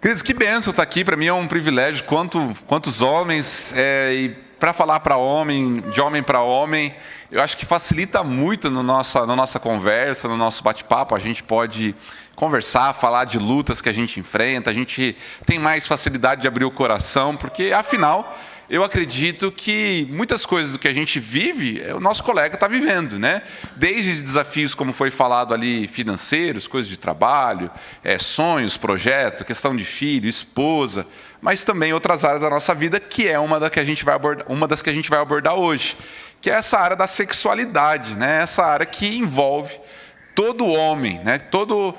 Queridos, que bênção estar aqui. Para mim é um privilégio. Quantos homens, e para falar para homem, de homem para homem, eu acho que facilita muito na nossa conversa, no nosso bate-papo. A gente pode conversar, falar de lutas que a gente enfrenta, a gente tem mais facilidade de abrir o coração, porque, afinal, eu acredito que muitas coisas do que a gente vive, o nosso colega está vivendo, né? Desde desafios, como foi falado ali, financeiros, coisas de trabalho, sonhos, projetos, questão de filho, esposa, mas também outras áreas da nossa vida, que é uma das que a gente vai abordar hoje, que é essa área da sexualidade, né? Essa área que envolve todo homem, né? Todo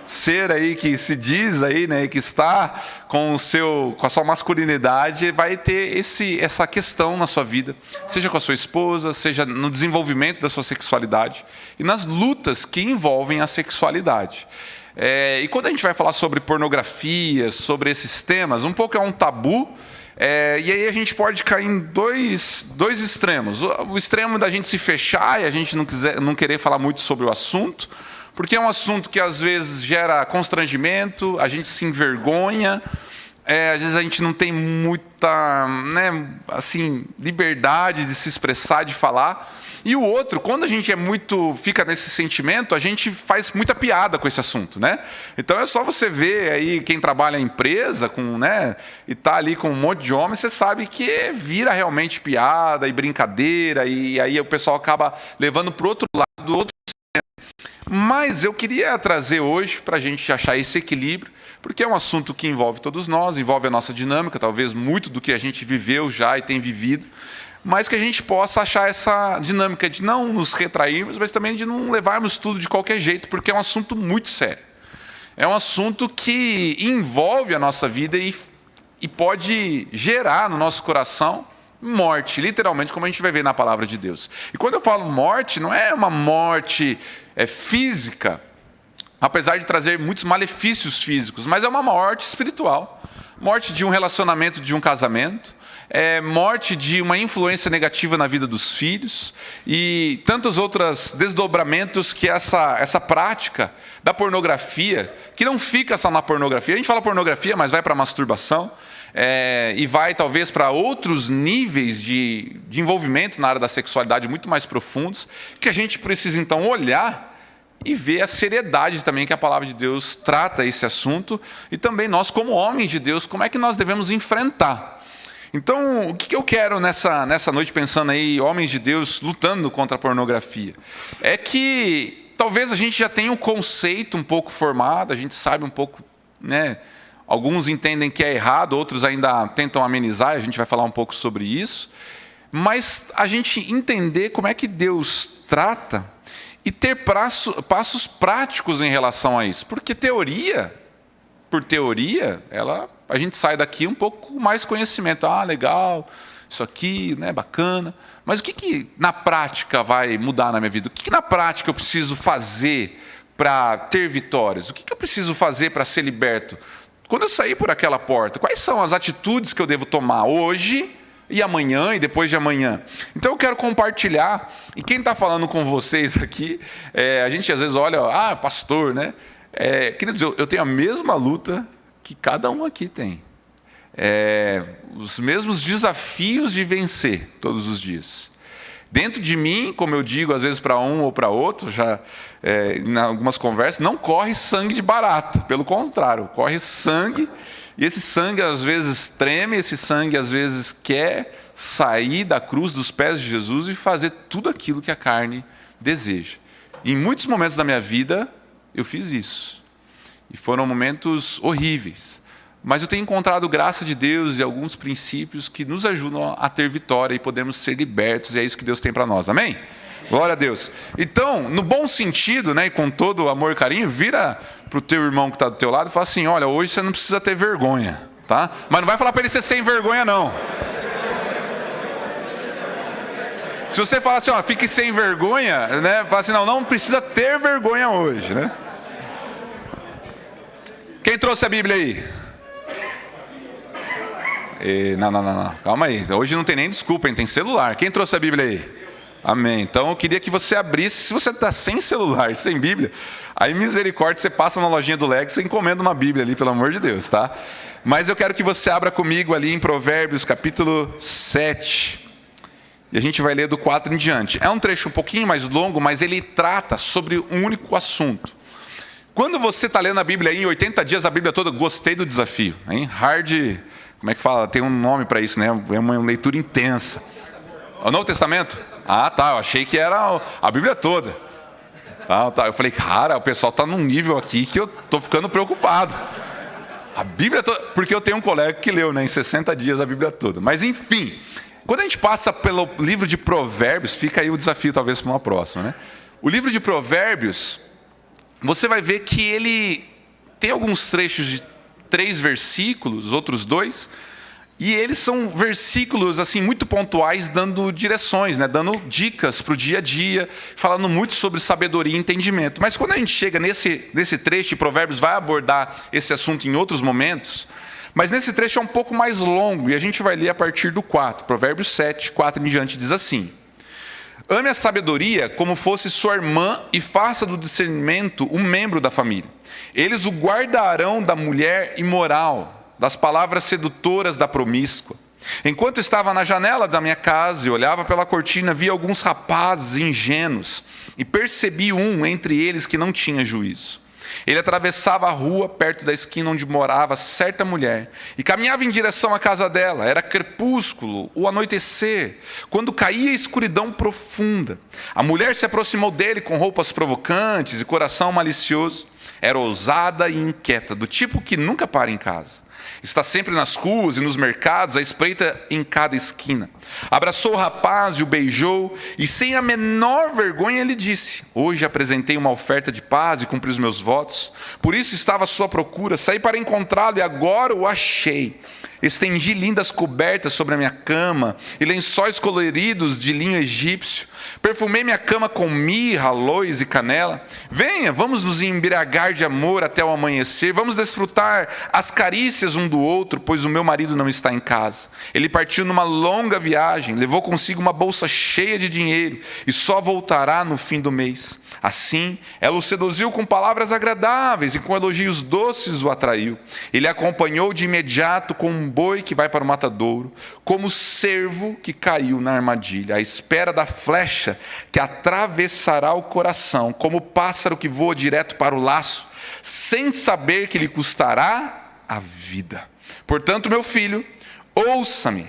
ser aí que se diz aí, né, que está com a sua masculinidade, vai ter essa questão na sua vida, seja com a sua esposa, seja no desenvolvimento da sua sexualidade e nas lutas que envolvem a sexualidade. E quando a gente vai falar sobre pornografia, sobre esses temas, um pouco é um tabu. E aí a gente pode cair em dois extremos. O extremo da gente se fechar e a gente não querer falar muito sobre o assunto, porque é um assunto que às vezes gera constrangimento, a gente se envergonha, às vezes a gente não tem muita, liberdade de se expressar, de falar. E o outro, quando a gente fica nesse sentimento, a gente faz muita piada com esse assunto, né? Então é só você ver aí quem trabalha em empresa, e está ali com um monte de homens, você sabe que vira realmente piada e brincadeira, e aí o pessoal acaba levando para o outro lado do outro. Mas eu queria trazer hoje para a gente achar esse equilíbrio, porque é um assunto que envolve todos nós, envolve a nossa dinâmica, talvez muito do que a gente viveu já e tem vivido, mas que a gente possa achar essa dinâmica de não nos retrairmos, mas também de não levarmos tudo de qualquer jeito, porque é um assunto muito sério. É um assunto que envolve a nossa vida e pode gerar no nosso coração morte, literalmente, como a gente vai ver na palavra de Deus. E quando eu falo morte, não é uma morte física, apesar de trazer muitos malefícios físicos, mas é uma morte espiritual. Morte de um relacionamento, de um casamento, morte de uma influência negativa na vida dos filhos e tantos outros desdobramentos que essa prática da pornografia, que não fica só na pornografia, a gente fala pornografia, mas vai para a masturbação, e vai talvez para outros níveis de envolvimento na área da sexualidade muito mais profundos, que a gente precisa então olhar e ver a seriedade também que a palavra de Deus trata esse assunto, e também nós como homens de Deus, como é que nós devemos enfrentar. Então, o que eu quero nessa noite, pensando aí, homens de Deus lutando contra a pornografia, é que talvez a gente já tenha um conceito um pouco formado, a gente sabe um pouco, né? Alguns entendem que é errado, outros ainda tentam amenizar, a gente vai falar um pouco sobre isso, mas a gente entender como é que Deus trata e ter passos práticos em relação a isso, porque por teoria, a gente sai daqui um pouco com mais conhecimento. Legal, isso aqui, né, bacana. Mas o que na prática vai mudar na minha vida? O que na prática eu preciso fazer para ter vitórias? O que eu preciso fazer para ser liberto? Quando eu sair por aquela porta, quais são as atitudes que eu devo tomar hoje e amanhã e depois de amanhã? Então eu quero compartilhar, e quem está falando com vocês aqui, a gente às vezes olha, pastor, né? Queridos, eu tenho a mesma luta que cada um aqui tem. Os mesmos desafios de vencer todos os dias. Dentro de mim, como eu digo, às vezes para um ou para outro, já em algumas conversas, não corre sangue de barata, pelo contrário, corre sangue, e esse sangue às vezes treme, esse sangue às vezes quer sair da cruz dos pés de Jesus e fazer tudo aquilo que a carne deseja. Em muitos momentos da minha vida, eu fiz isso. E foram momentos horríveis. Mas eu tenho encontrado graça de Deus e alguns princípios que nos ajudam a ter vitória e podemos ser libertos, e é isso que Deus tem para nós. Amém? Glória a Deus. Então, no bom sentido, né, e com todo amor e carinho, vira para o teu irmão que está do teu lado e fala assim, olha, hoje você não precisa ter vergonha, tá? Mas não vai falar para ele ser sem vergonha, não. Se você falar assim, fique sem vergonha, né, fala assim, não precisa ter vergonha hoje, né? Quem trouxe a Bíblia aí? Não, calma aí, hoje não tem nem desculpa, hein? Tem celular. Quem trouxe a Bíblia aí? Amém. Então eu queria que você abrisse, se você está sem celular, sem Bíblia, aí misericórdia, você passa na lojinha do Lex e encomenda uma Bíblia ali, pelo amor de Deus, tá? Mas eu quero que você abra comigo ali em Provérbios capítulo 7. E a gente vai ler do 4 em diante. É um trecho um pouquinho mais longo, mas ele trata sobre um único assunto. Quando você está lendo a Bíblia aí, em 80 dias, a Bíblia toda, gostei do desafio, hein? Hard, como é que fala? Tem um nome para isso, né? É uma leitura intensa. O Novo Testamento? Ah, tá, eu achei que era a Bíblia toda. Ah, tá. Eu falei, cara, o pessoal está num nível aqui que eu estou ficando preocupado. A Bíblia toda, porque eu tenho um colega que leu, né, em 60 dias a Bíblia toda. Mas enfim, quando a gente passa pelo livro de Provérbios, fica aí o desafio talvez para uma próxima, né? O livro de Provérbios, você vai ver que ele tem alguns trechos de 3 versículos, outros 2, e eles são versículos assim muito pontuais, dando direções, né? Dando dicas para o dia a dia, falando muito sobre sabedoria e entendimento. Mas quando a gente chega nesse trecho, e Provérbios vai abordar esse assunto em outros momentos, mas nesse trecho é um pouco mais longo, e a gente vai ler a partir do 4. Provérbios 7, 4 em diante diz assim: ame a sabedoria como fosse sua irmã e faça do discernimento um membro da família. Eles o guardarão da mulher imoral, das palavras sedutoras da promíscua. Enquanto estava na janela da minha casa e olhava pela cortina, vi alguns rapazes ingênuos e percebi um entre eles que não tinha juízo. Ele atravessava a rua perto da esquina onde morava certa mulher e caminhava em direção à casa dela. Era crepúsculo, o anoitecer, quando caía a escuridão profunda. A mulher se aproximou dele com roupas provocantes e coração malicioso. Era ousada e inquieta, do tipo que nunca para em casa. Está sempre nas ruas e nos mercados, à espreita em cada esquina. Abraçou o rapaz e o beijou, e sem a menor vergonha ele disse: hoje apresentei uma oferta de paz e cumpri os meus votos. Por isso estava à sua procura, saí para encontrá-lo e agora o achei. Estendi lindas cobertas sobre a minha cama e lençóis coloridos de linho egípcio. Perfumei minha cama com mirra, aloes e canela. Venha, vamos nos embriagar de amor até o amanhecer. Vamos desfrutar as carícias um do outro, pois o meu marido não está em casa. Ele partiu numa longa viagem, levou consigo uma bolsa cheia de dinheiro e só voltará no fim do mês. Assim, ela o seduziu com palavras agradáveis e com elogios doces o atraiu. Ele acompanhou de imediato como um boi que vai para o matadouro, como cervo que caiu na armadilha, à espera da flecha que atravessará o coração, como pássaro que voa direto para o laço, sem saber que lhe custará a vida. Portanto, meu filho, ouça-me.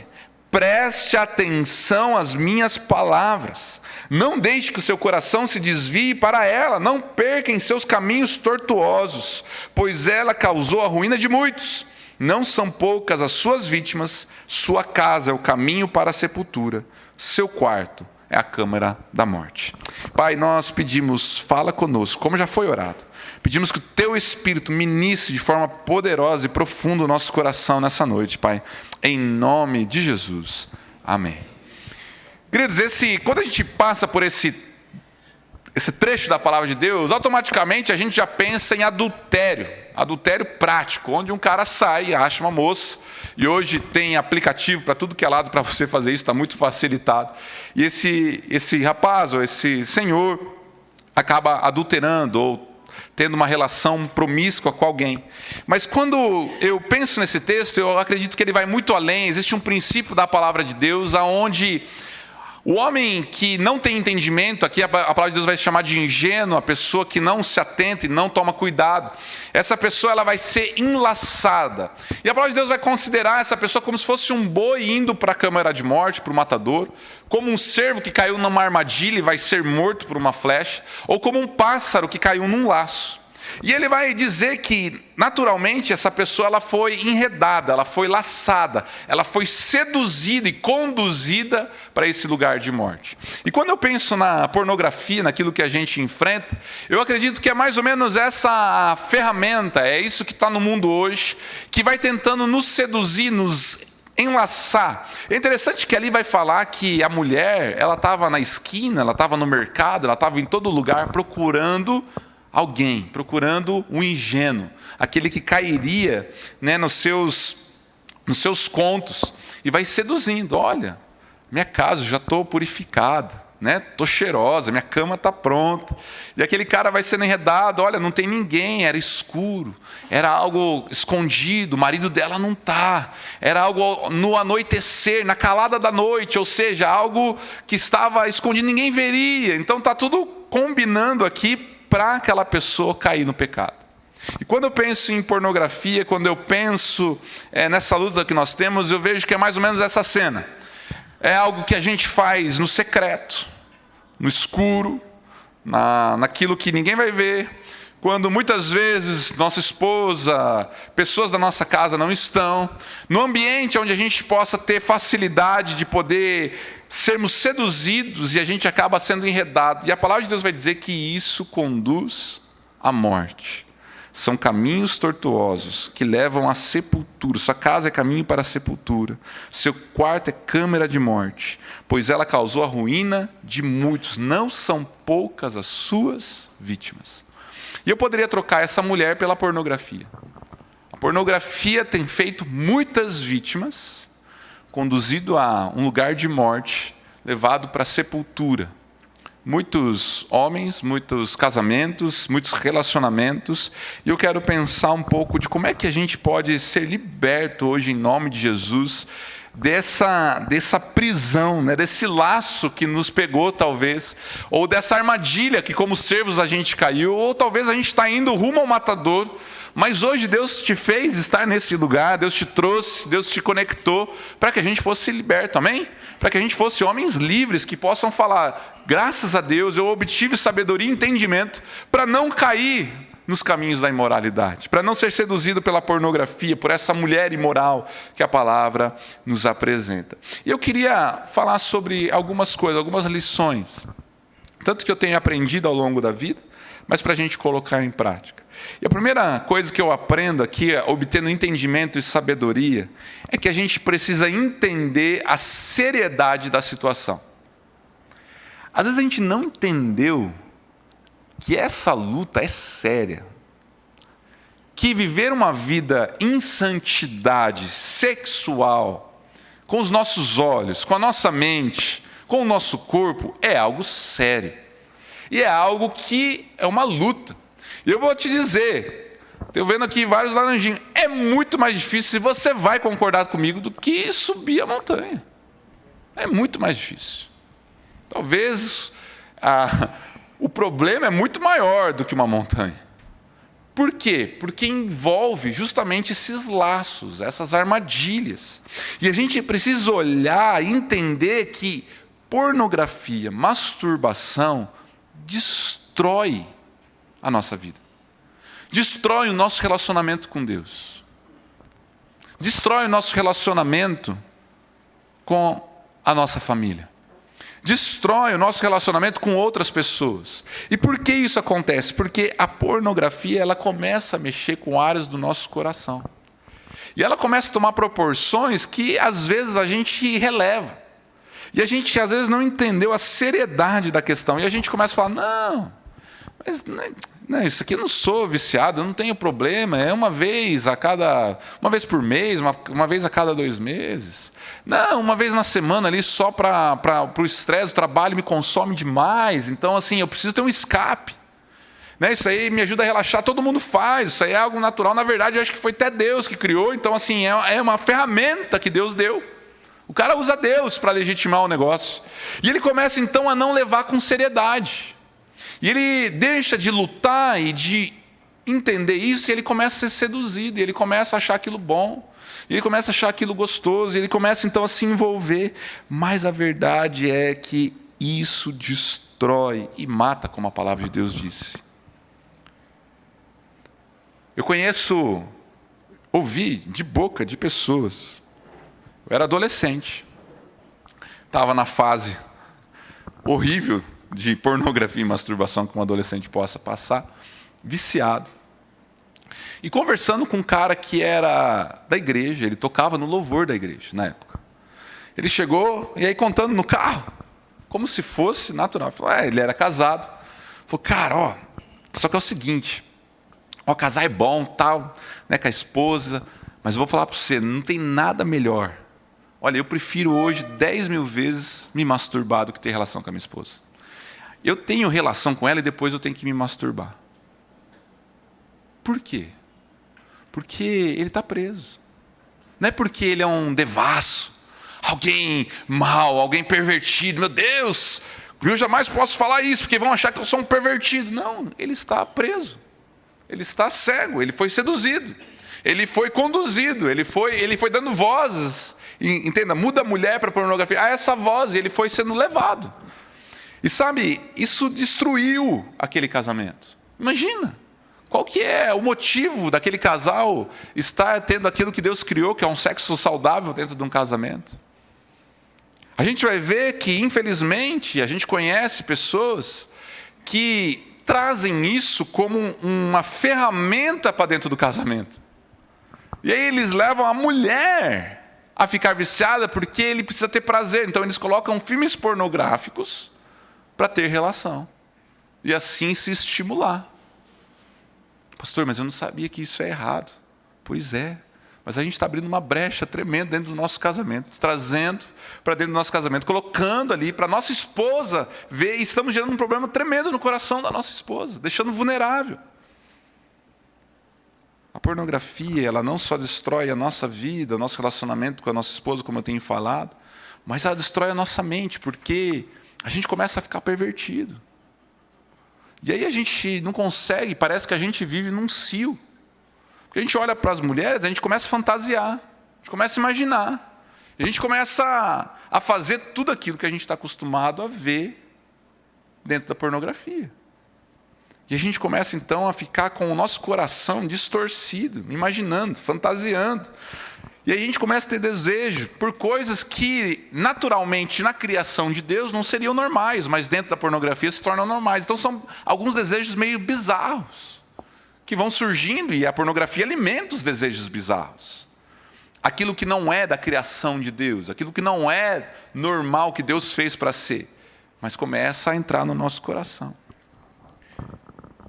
Preste atenção às minhas palavras. Não deixe que o seu coração se desvie para ela. Não perca em seus caminhos tortuosos, pois ela causou a ruína de muitos. Não são poucas as suas vítimas. Sua casa é o caminho para a sepultura. Seu quarto é a câmara da morte. Pai, nós pedimos, fala conosco, como já foi orado. Pedimos que o Teu Espírito ministre de forma poderosa e profunda o nosso coração nessa noite, Pai. Em nome de Jesus. Amém. Queridos, quando a gente passa por esse trecho da palavra de Deus, automaticamente a gente já pensa em adultério. Adultério prático, onde um cara sai, acha uma moça, e hoje tem aplicativo para tudo que é lado para você fazer isso, está muito facilitado. E esse rapaz ou esse senhor acaba adulterando ou tendo uma relação promíscua com alguém. Mas quando eu penso nesse texto, eu acredito que ele vai muito além. Existe um princípio da palavra de Deus, aonde o homem que não tem entendimento, aqui a palavra de Deus vai chamar de ingênuo, a pessoa que não se atenta e não toma cuidado. Essa pessoa ela vai ser enlaçada. E a palavra de Deus vai considerar essa pessoa como se fosse um boi indo para a câmara de morte, para o matador, como um cervo que caiu numa armadilha e vai ser morto por uma flecha, ou como um pássaro que caiu num laço. E ele vai dizer que, naturalmente, essa pessoa ela foi enredada, ela foi laçada, ela foi seduzida e conduzida para esse lugar de morte. E quando eu penso na pornografia, naquilo que a gente enfrenta, eu acredito que é mais ou menos essa ferramenta, é isso que está no mundo hoje, que vai tentando nos seduzir, nos enlaçar. É interessante que ali vai falar que a mulher, ela estava na esquina, ela estava no mercado, ela estava em todo lugar procurando alguém, procurando um ingênuo, aquele que cairia, né, nos seus contos, e vai seduzindo. Olha, minha casa, já estou purificada, né? Tô cheirosa, minha cama tá pronta. E aquele cara vai sendo enredado, olha, não tem ninguém, era escuro, era algo escondido, o marido dela não tá, era algo no anoitecer, na calada da noite, ou seja, algo que estava escondido, ninguém veria. Então tá tudo combinando aqui para aquela pessoa cair no pecado. E quando eu penso em pornografia, quando eu penso nessa luta que nós temos, eu vejo que é mais ou menos essa cena. É algo que a gente faz no secreto, no escuro, naquilo que ninguém vai ver, quando muitas vezes nossa esposa, pessoas da nossa casa não estão, no ambiente onde a gente possa ter facilidade de poder sermos seduzidos e a gente acaba sendo enredado. E a palavra de Deus vai dizer que isso conduz à morte. São caminhos tortuosos que levam à sepultura. Sua casa é caminho para a sepultura. Seu quarto é câmara de morte, pois ela causou a ruína de muitos. Não são poucas as suas vítimas. E eu poderia trocar essa mulher pela pornografia. A pornografia tem feito muitas vítimas, conduzido a um lugar de morte, levado para a sepultura. Muitos homens, muitos casamentos, muitos relacionamentos. E eu quero pensar um pouco de como é que a gente pode ser liberto hoje em nome de Jesus dessa prisão, né, desse laço que nos pegou talvez, ou dessa armadilha que como servos a gente caiu, ou talvez a gente está indo rumo ao matador, mas hoje Deus te fez estar nesse lugar, Deus te trouxe, Deus te conectou para que a gente fosse liberto, amém? Para que a gente fosse homens livres que possam falar, graças a Deus eu obtive sabedoria e entendimento para não cair nos caminhos da imoralidade, para não ser seduzido pela pornografia, por essa mulher imoral que a palavra nos apresenta. E eu queria falar sobre algumas coisas, algumas lições, tanto que eu tenho aprendido ao longo da vida, mas para a gente colocar em prática. E a primeira coisa que eu aprendo aqui, obtendo entendimento e sabedoria, é que a gente precisa entender a seriedade da situação. Às vezes a gente não entendeu que essa luta é séria, que viver uma vida em santidade sexual, com os nossos olhos, com a nossa mente, com o nosso corpo, é algo sério. E é algo que é uma luta. E eu vou te dizer, estou vendo aqui vários laranjinhos, é muito mais difícil, se você vai concordar comigo, do que subir a montanha. É muito mais difícil. Talvez o problema é muito maior do que uma montanha. Por quê? Porque envolve justamente esses laços, essas armadilhas. E a gente precisa olhar e entender que pornografia, masturbação, destrói a nossa vida. Destrói o nosso relacionamento com Deus. Destrói o nosso relacionamento com a nossa família. Destrói o nosso relacionamento com outras pessoas. E por que isso acontece? Porque a pornografia, ela começa a mexer com áreas do nosso coração. E ela começa a tomar proporções que às vezes a gente releva. E a gente às vezes não entendeu a seriedade da questão. E a gente começa a falar, não, mas não, isso aqui eu não sou viciado, eu não tenho problema, é uma vez por mês, uma vez a cada 2 meses. Não, uma vez na semana ali só para o estresse, o trabalho me consome demais, então assim, eu preciso ter um escape. Né, isso aí me ajuda a relaxar, todo mundo faz, isso aí é algo natural, na verdade eu acho que foi até Deus que criou, então assim, é uma ferramenta que Deus deu. O cara usa Deus para legitimar o negócio. E ele começa então a não levar com seriedade. E ele deixa de lutar e de entender isso, e ele começa a ser seduzido, e ele começa a achar aquilo bom, e ele começa a achar aquilo gostoso, e ele começa então a se envolver. Mas a verdade é que isso destrói e mata, como a palavra de Deus disse. Eu ouvi de boca de pessoas. Eu era adolescente, estava na fase horrível de pornografia e masturbação que um adolescente possa passar, viciado. E conversando com um cara que era da igreja, ele tocava no louvor da igreja na época. Ele chegou, e aí contando no carro, como se fosse natural. Falou, ele era casado. Falou, cara, só que é o seguinte, casar é bom, tal, né, com a esposa, mas eu vou falar para você, não tem nada melhor. Olha, eu prefiro hoje 10 mil vezes me masturbar do que ter relação com a minha esposa. Eu tenho relação com ela e depois eu tenho que me masturbar. Por quê? Porque ele está preso. Não é porque ele é um devasso, alguém mau, alguém pervertido. Meu Deus, eu jamais posso falar isso, porque vão achar que eu sou um pervertido. Não, ele está preso. Ele está cego, ele foi seduzido. Ele foi conduzido, ele foi dando vozes. Entenda, muda a mulher para a pornografia. Essa voz, ele foi sendo levado. E sabe, isso destruiu aquele casamento. Imagina, qual que é o motivo daquele casal estar tendo aquilo que Deus criou, que é um sexo saudável dentro de um casamento? A gente vai ver que, infelizmente, a gente conhece pessoas que trazem isso como uma ferramenta para dentro do casamento. E aí eles levam a mulher a ficar viciada porque ele precisa ter prazer. Então eles colocam filmes pornográficos para ter relação. E assim se estimular. Pastor, mas eu não sabia que isso é errado. Pois é. Mas a gente está abrindo uma brecha tremenda dentro do nosso casamento, trazendo para dentro do nosso casamento, colocando ali para a nossa esposa ver, e estamos gerando um problema tremendo no coração da nossa esposa, deixando vulnerável. A pornografia, ela não só destrói a nossa vida, o nosso relacionamento com a nossa esposa, como eu tenho falado, mas ela destrói a nossa mente, porque a gente começa a ficar pervertido. E aí a gente não consegue, parece que a gente vive num cio. Porque a gente olha para as mulheres, a gente começa a fantasiar, a gente começa a imaginar, a gente começa a fazer tudo aquilo que a gente está acostumado a ver dentro da pornografia. E a gente começa então a ficar com o nosso coração distorcido, imaginando, fantasiando. E aí a gente começa a ter desejo por coisas que naturalmente na criação de Deus não seriam normais, mas dentro da pornografia se tornam normais. Então são alguns desejos meio bizarros que vão surgindo, e a pornografia alimenta os desejos bizarros. Aquilo que não é da criação de Deus, aquilo que não é normal que Deus fez para ser, mas começa a entrar no nosso coração.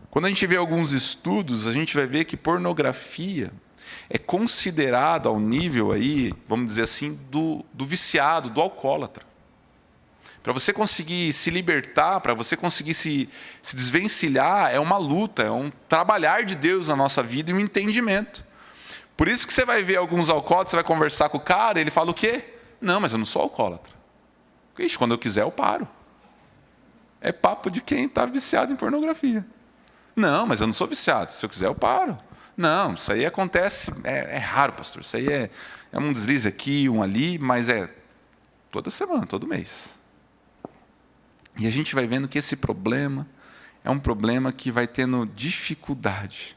Quando a gente vê alguns estudos, a gente vai ver que pornografia é considerado ao nível aí, vamos dizer assim, do viciado, do alcoólatra. Para você conseguir se libertar, para você conseguir se desvencilhar, é uma luta, é um trabalhar de Deus na nossa vida e um entendimento. Por isso que você vai ver alguns alcoólatras, você vai conversar com o cara, ele fala o quê? Não, mas eu não sou alcoólatra. Ixi, quando eu quiser eu paro. É papo de quem está viciado em pornografia. Não, mas eu não sou viciado, se eu quiser eu paro. Não, isso aí acontece, é raro, pastor. Isso aí é um deslize aqui, um ali, mas é toda semana, todo mês. E a gente vai vendo que esse problema é um problema que vai tendo dificuldade.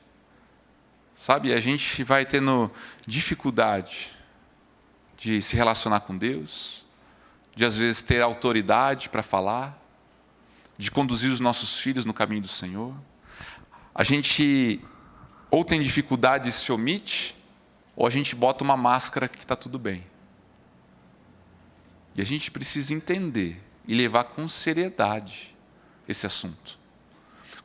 Sabe, a gente vai tendo dificuldade de se relacionar com Deus, de às vezes ter autoridade para falar, de conduzir os nossos filhos no caminho do Senhor. A gente ou tem dificuldade e se omite, ou a gente bota uma máscara que está tudo bem. E a gente precisa entender e levar com seriedade esse assunto.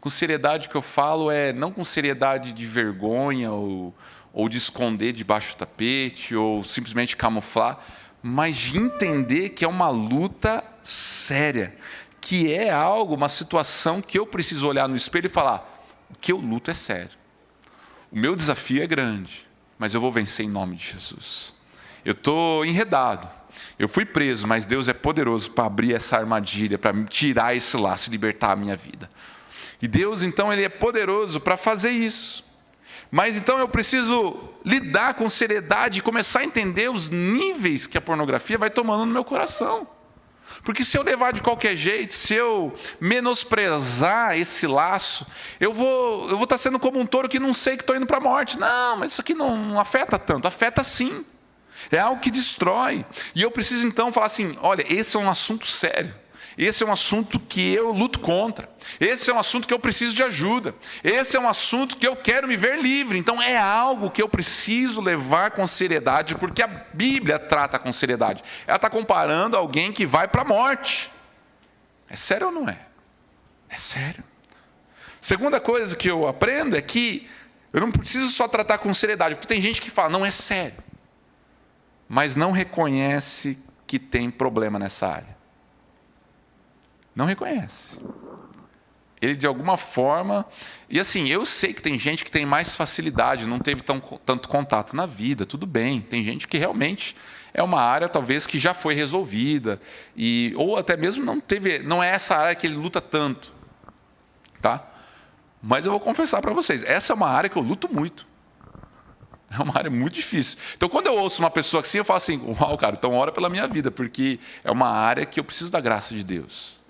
Com seriedade que eu falo não com seriedade de vergonha ou de esconder debaixo do tapete ou simplesmente camuflar, mas de entender que é uma luta séria, que é algo, uma situação que eu preciso olhar no espelho e falar, o que eu luto é sério. O meu desafio é grande, mas eu vou vencer em nome de Jesus. Eu estou enredado. Eu fui preso, mas Deus é poderoso para abrir essa armadilha, para tirar esse laço e libertar a minha vida. E Deus, então, Ele é poderoso para fazer isso. Mas, então, eu preciso lidar com seriedade e começar a entender os níveis que a pornografia vai tomando no meu coração. Porque se eu levar de qualquer jeito, se eu menosprezar esse laço, eu vou estar sendo como um touro que não sei que estou indo para a morte. Não, mas isso aqui não afeta tanto. Afeta sim. É algo que destrói. E eu preciso então falar assim, olha, esse é um assunto sério. Esse é um assunto que eu luto contra. Esse é um assunto que eu preciso de ajuda. Esse é um assunto que eu quero me ver livre. Então é algo que eu preciso levar com seriedade, porque a Bíblia trata com seriedade. Ela está comparando alguém que vai para a morte. É sério ou não é? É sério. Segunda coisa que eu aprendo é que eu não preciso só tratar com seriedade, porque tem gente que fala, não é sério. mas não reconhece que tem problema nessa área. Não reconhece. Ele de alguma forma... E assim, eu sei que tem gente que tem mais facilidade, não teve tanto contato na vida, tudo bem. Tem gente que realmente é uma área talvez que já foi resolvida, ou até mesmo não é essa área que ele luta tanto. Tá? Mas eu vou confessar para vocês, essa é uma área que eu luto muito. É uma área muito difícil. Então, quando eu ouço uma pessoa assim, eu falo assim, uau, cara, então ora pela minha vida, porque é uma área que eu preciso da graça de Deus.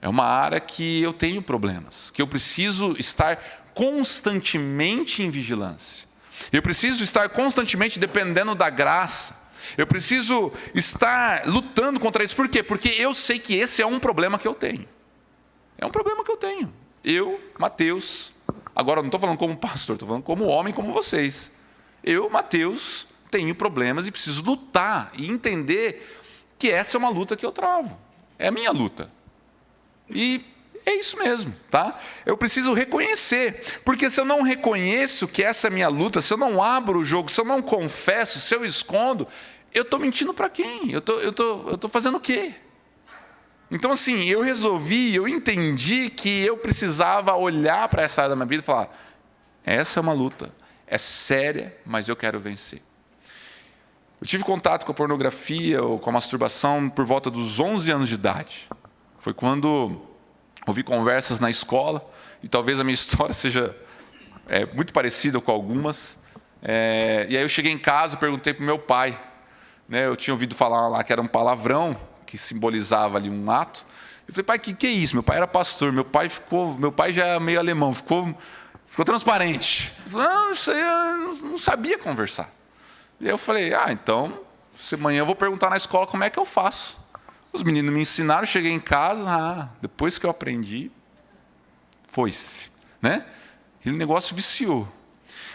É uma área que eu tenho problemas, que eu preciso estar constantemente em vigilância. Eu preciso estar constantemente dependendo da graça. Eu preciso estar lutando contra isso. Por quê? Porque eu sei que esse é um problema que eu tenho. É um problema que eu tenho. Eu, Mateus, agora eu não estou falando como pastor, estou falando como homem, como vocês. Eu, Mateus, tenho problemas e preciso lutar e entender que essa é uma luta que eu travo. É a minha luta. E é isso mesmo, tá? Eu preciso reconhecer, porque se eu não reconheço que essa é a minha luta, se eu não abro o jogo, se eu não confesso, se eu escondo, eu estou mentindo para quem? Eu tô fazendo o quê? Então assim, eu entendi que eu precisava olhar para essa área da minha vida e falar, essa é uma luta, é séria, mas eu quero vencer. Eu tive contato com a pornografia ou com a masturbação por volta dos 11 anos de idade. Foi quando ouvi conversas na escola, e talvez a minha história seja muito parecida com algumas. E aí eu cheguei em casa e perguntei para o meu pai. Né, eu tinha ouvido falar lá que era um palavrão, que simbolizava ali um ato. Eu falei, pai, que é isso? Meu pai era pastor, meu pai já é meio alemão, ficou transparente. Ele falou, não, isso aí eu não sabia conversar. E aí eu falei, então, amanhã eu vou perguntar na escola como é que eu faço. Os meninos me ensinaram, cheguei em casa, depois que eu aprendi, foi-se, né? Aquele negócio viciou.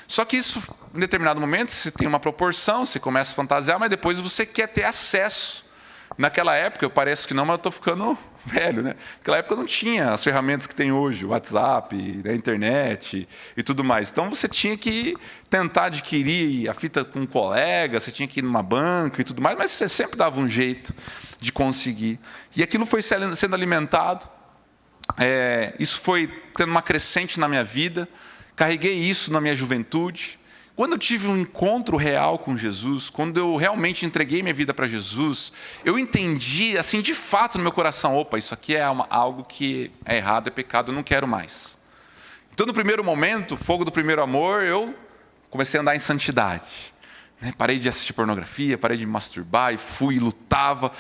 Só que isso, em determinado momento, você tem uma proporção, você começa a fantasiar, mas depois você quer ter acesso. Naquela época, parece que não, mas eu estou ficando velho, né? Naquela época não tinha as ferramentas que tem hoje, o WhatsApp, a internet e tudo mais. Então você tinha que tentar adquirir a fita com um colega, você tinha que ir numa banca e tudo mais, mas você sempre dava um jeito de conseguir. E aquilo foi sendo alimentado, isso foi tendo uma crescente na minha vida, carreguei isso na minha juventude. Quando eu tive um encontro real com Jesus, quando eu realmente entreguei minha vida para Jesus, eu entendi, assim, de fato no meu coração, opa, isso aqui é algo que é errado, é pecado, eu não quero mais. Então, no primeiro momento, fogo do primeiro amor, eu comecei a andar em santidade. Parei de assistir pornografia, parei de me masturbar, e fui e lutava.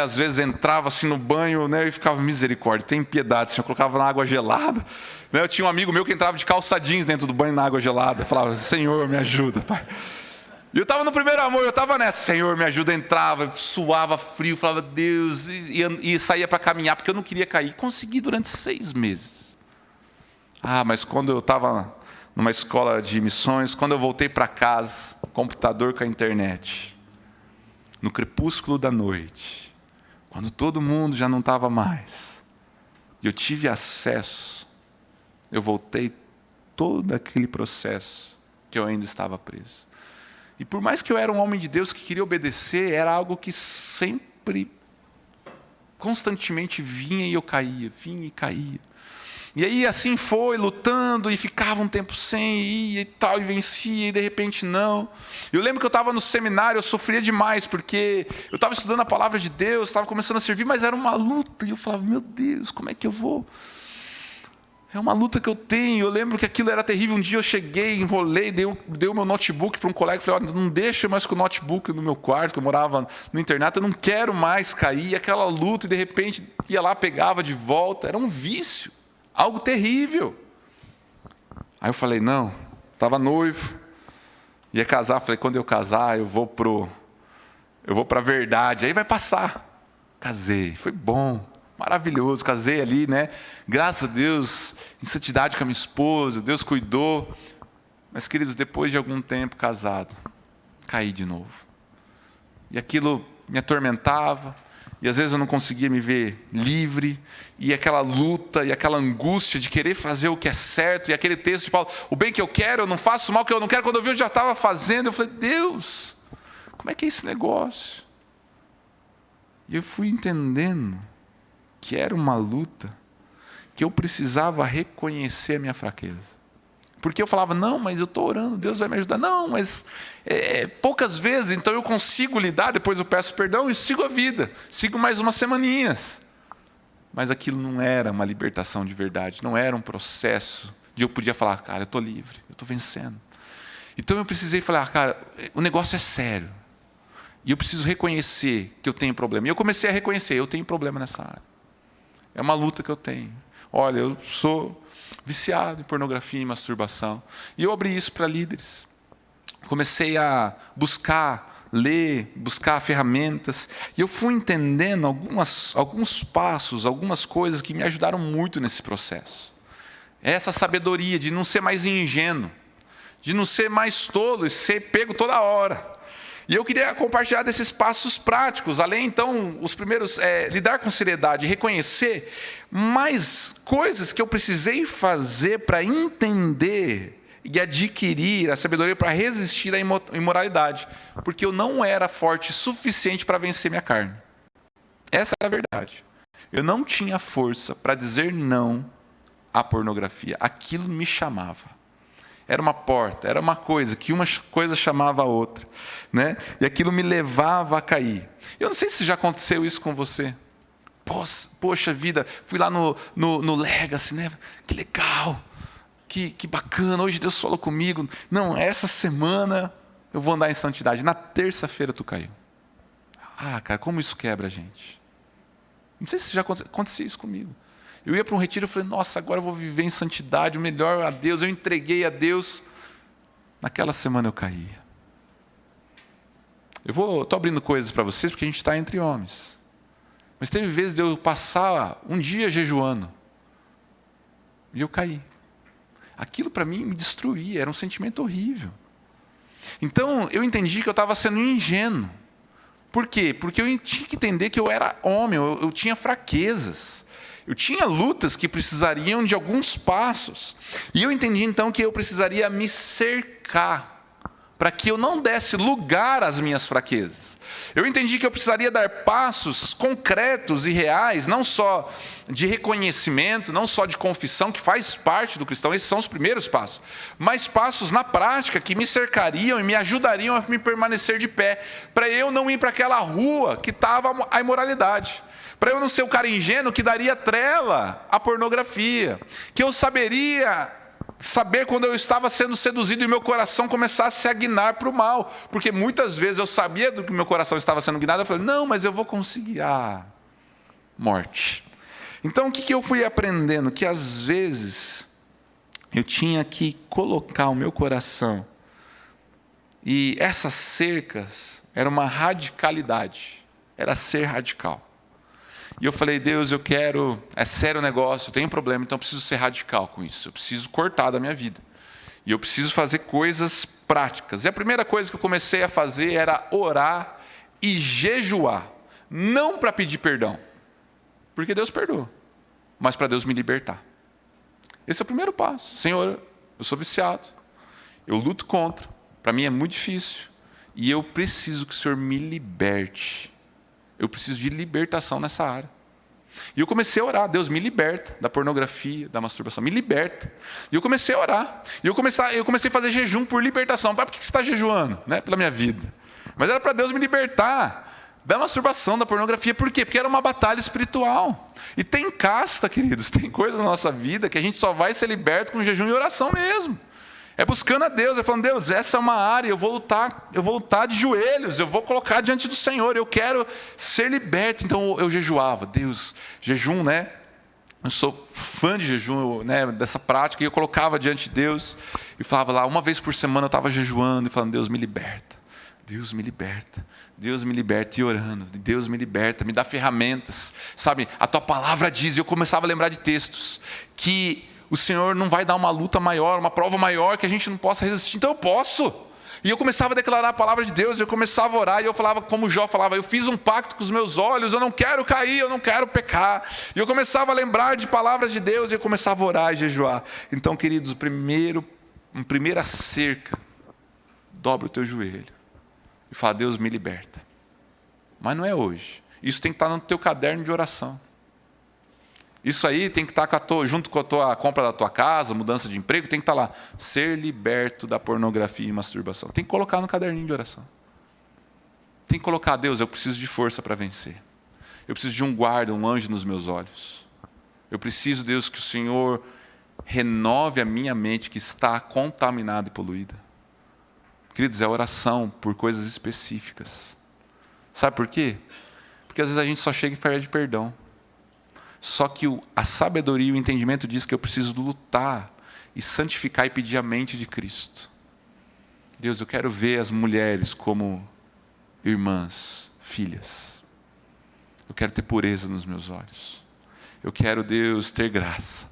Às vezes entrava assim no banho, e ficava, misericórdia, tem piedade, eu colocava na água gelada. Eu tinha um amigo meu que entrava de calça jeans dentro do banho na água gelada. Falava, Senhor, me ajuda, Pai. E eu estava no primeiro amor, eu estava nessa, Senhor, me ajuda, entrava, suava frio, falava, Deus, e saía para caminhar, porque eu não queria cair. Consegui durante 6 meses. Mas quando eu estava numa escola de missões, quando eu voltei para casa, computador com a internet, no crepúsculo da noite, quando todo mundo já não estava mais, e eu tive acesso, eu voltei todo aquele processo que eu ainda estava preso. E por mais que eu era um homem de Deus que queria obedecer, era algo que sempre, constantemente vinha e eu caía, vinha e caía. E aí assim foi, lutando, e ficava um tempo sem, ia e tal, e vencia, e de repente não. Eu lembro que eu estava no seminário, eu sofria demais, porque eu estava estudando a palavra de Deus, estava começando a servir, mas era uma luta, e eu falava, meu Deus, como é que eu vou? É uma luta que eu tenho. Eu lembro que aquilo era terrível. Um dia eu cheguei, enrolei, dei o meu notebook para um colega, falei, olha, não deixa mais com o notebook no meu quarto, que eu morava no internato, eu não quero mais cair. E aquela luta, e de repente ia lá, pegava de volta, era um vício. Algo terrível. Aí eu falei, não, estava noivo, ia casar, falei, quando eu casar, eu vou para a verdade, aí vai passar. Casei, foi bom, maravilhoso, casei ali, graças a Deus, em santidade com a minha esposa, Deus cuidou. Mas, queridos, depois de algum tempo casado, caí de novo. E aquilo me atormentava, e às vezes eu não conseguia me ver livre, e aquela luta, e aquela angústia de querer fazer o que é certo, e aquele texto de Paulo, o bem que eu quero, eu não faço, o mal que eu não quero, quando eu vi eu já estava fazendo, eu falei, Deus, Como é que é esse negócio? E eu fui entendendo que era uma luta, que eu precisava reconhecer a minha fraqueza. Porque eu falava, não, mas eu estou orando, Deus vai me ajudar. Não, mas poucas vezes, então eu consigo lidar, depois eu peço perdão e sigo a vida. Sigo mais umas semaninhas. Mas aquilo não era uma libertação de verdade, não era um processo de eu podia falar, cara, eu estou livre, eu estou vencendo. Então eu precisei falar, cara, o negócio é sério. E eu preciso reconhecer que eu tenho problema. E eu comecei a reconhecer, eu tenho problema nessa área. É uma luta que eu tenho. Olha, eu sou viciado em pornografia e masturbação. E eu abri isso para líderes. Comecei a buscar, ler, buscar ferramentas. E eu fui entendendo alguns passos, algumas coisas que me ajudaram muito nesse processo. Essa sabedoria de não ser mais ingênuo, de não ser mais tolo e ser pego toda hora. E eu queria compartilhar desses passos práticos, além então, os primeiros, lidar com seriedade, reconhecer mais coisas que eu precisei fazer para entender e adquirir a sabedoria para resistir à imoralidade, porque eu não era forte o suficiente para vencer minha carne. Essa é a verdade. Eu não tinha força para dizer não à pornografia. Aquilo me chamava. Era uma porta, era uma coisa, que uma coisa chamava a outra, né? E aquilo me levava a cair. Eu não sei se já aconteceu isso com você. Poxa vida, fui lá no Legacy, né? Que legal, que bacana, hoje Deus falou comigo. Não, essa semana eu vou andar em santidade. Na terça-feira tu caiu. Ah, cara, como isso quebra a gente. Não sei se já aconteceu isso comigo. Eu ia para um retiro e falei, nossa, agora eu vou viver em santidade, o melhor a Deus, eu entreguei a Deus. Naquela semana eu caía. Estou abrindo coisas para vocês porque a gente está entre homens. Mas teve vezes de eu passar um dia jejuando. E eu caí. Aquilo para mim me destruía, era um sentimento horrível. Então eu entendi que eu estava sendo ingênuo. Por quê? Porque eu tinha que entender que eu era homem, eu tinha fraquezas. Eu tinha lutas que precisariam de alguns passos. E eu entendi então que eu precisaria me cercar para que eu não desse lugar às minhas fraquezas. Eu entendi que eu precisaria dar passos concretos e reais, não só de reconhecimento, não só de confissão, que faz parte do cristão, esses são os primeiros passos, mas passos na prática que me cercariam e me ajudariam a me permanecer de pé, para eu não ir para aquela rua que estava a imoralidade. Para eu não ser o cara ingênuo que daria trela à pornografia. Que eu saber quando eu estava sendo seduzido e meu coração começasse a guinar para o mal. Porque muitas vezes eu sabia do que meu coração estava sendo guinado. Eu falei, não, mas eu vou conseguir. Morte. Então o que eu fui aprendendo? Que às vezes eu tinha que colocar o meu coração. E essas cercas era uma radicalidade. Era ser radical. E eu falei, Deus, é sério o negócio, eu tenho um problema, então eu preciso ser radical com isso. Eu preciso cortar da minha vida. E eu preciso fazer coisas práticas. E a primeira coisa que eu comecei a fazer era orar e jejuar. Não para pedir perdão, porque Deus perdoa, mas para Deus me libertar. Esse é o primeiro passo. Senhor, eu sou viciado, eu luto contra, para mim é muito difícil, e eu preciso que o Senhor me liberte. Eu preciso de libertação nessa área. E eu comecei a orar, Deus me liberta da pornografia, da masturbação, me liberta. E eu comecei a orar. E eu comecei a fazer jejum por libertação. Por que você está jejuando? Né? Pela minha vida. Mas era para Deus me libertar da masturbação, da pornografia. Por quê? Porque era uma batalha espiritual. E tem casta, queridos, tem coisa na nossa vida que a gente só vai ser liberto com jejum e oração mesmo. É buscando a Deus, é falando, Deus, essa é uma área, eu vou lutar de joelhos, eu vou colocar diante do Senhor, eu quero ser liberto. Então eu jejuava, Deus, jejum, né? Eu sou fã de jejum, né? Dessa prática, e eu colocava diante de Deus, e falava lá, uma vez por semana eu estava jejuando, e falando, Deus me liberta, Deus me liberta, Deus me liberta, e orando, Deus me liberta, me dá ferramentas, sabe? A tua palavra diz, e eu começava a lembrar de textos, que o Senhor não vai dar uma luta maior, uma prova maior que a gente não possa resistir. Então eu posso. E eu começava a declarar a palavra de Deus, eu começava a orar, e eu falava como Jó falava, eu fiz um pacto com os meus olhos, eu não quero cair, eu não quero pecar. E eu começava a lembrar de palavras de Deus, e eu começava a orar e jejuar. Então, queridos, primeira cerca, dobra o teu joelho. e falar: Deus, me liberta. Mas não é hoje. Isso tem que estar no teu caderno de oração. Isso aí tem que estar junto com a tua compra da tua casa, mudança de emprego, tem que estar lá. Ser liberto da pornografia e masturbação. Tem que colocar no caderninho de oração. Tem que colocar: Deus, eu preciso de força para vencer. Eu preciso de um guarda, um anjo nos meus olhos. Eu preciso, Deus, que o Senhor renove a minha mente que está contaminada e poluída. Queridos, é oração por coisas específicas. Sabe por quê? Porque às vezes a gente só chega e pede perdão. Só que a sabedoria e o entendimento diz que eu preciso lutar e santificar e pedir a mente de Cristo. Deus, eu quero ver as mulheres como irmãs, filhas. Eu quero ter pureza nos meus olhos. Eu quero, Deus, ter graça.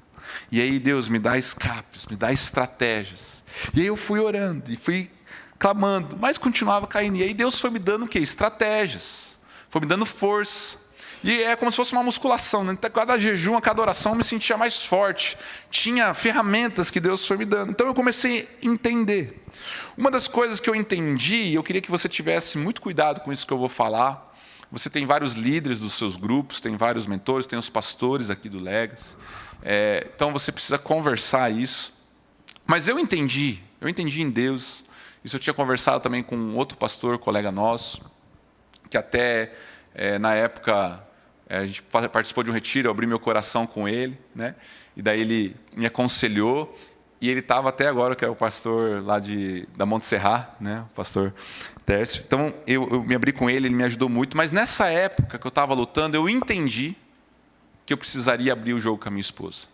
E aí, Deus, me dá escapes, me dá estratégias. E aí eu fui orando e fui clamando, mas continuava caindo. E aí Deus foi me dando o quê? Estratégias. Foi me dando força. E é como se fosse uma musculação, né? Cada jejum, a cada oração, eu me sentia mais forte. Tinha ferramentas que Deus foi me dando. Então eu comecei a entender. Uma das coisas que eu entendi, e eu queria que você tivesse muito cuidado com isso que eu vou falar. Você tem vários líderes dos seus grupos, tem vários mentores, tem os pastores aqui do Legas. Então você precisa conversar isso. Mas eu entendi em Deus. Isso eu tinha conversado também com outro pastor, colega nosso, que até na época a gente participou de um retiro, eu abri meu coração com ele, né? E daí ele me aconselhou, e ele estava até agora, que é o pastor lá da Monte Serrat, né? O pastor Tércio. Então eu me abri com ele, ele me ajudou muito, mas nessa época que eu estava lutando, eu entendi que eu precisaria abrir o jogo com a minha esposa.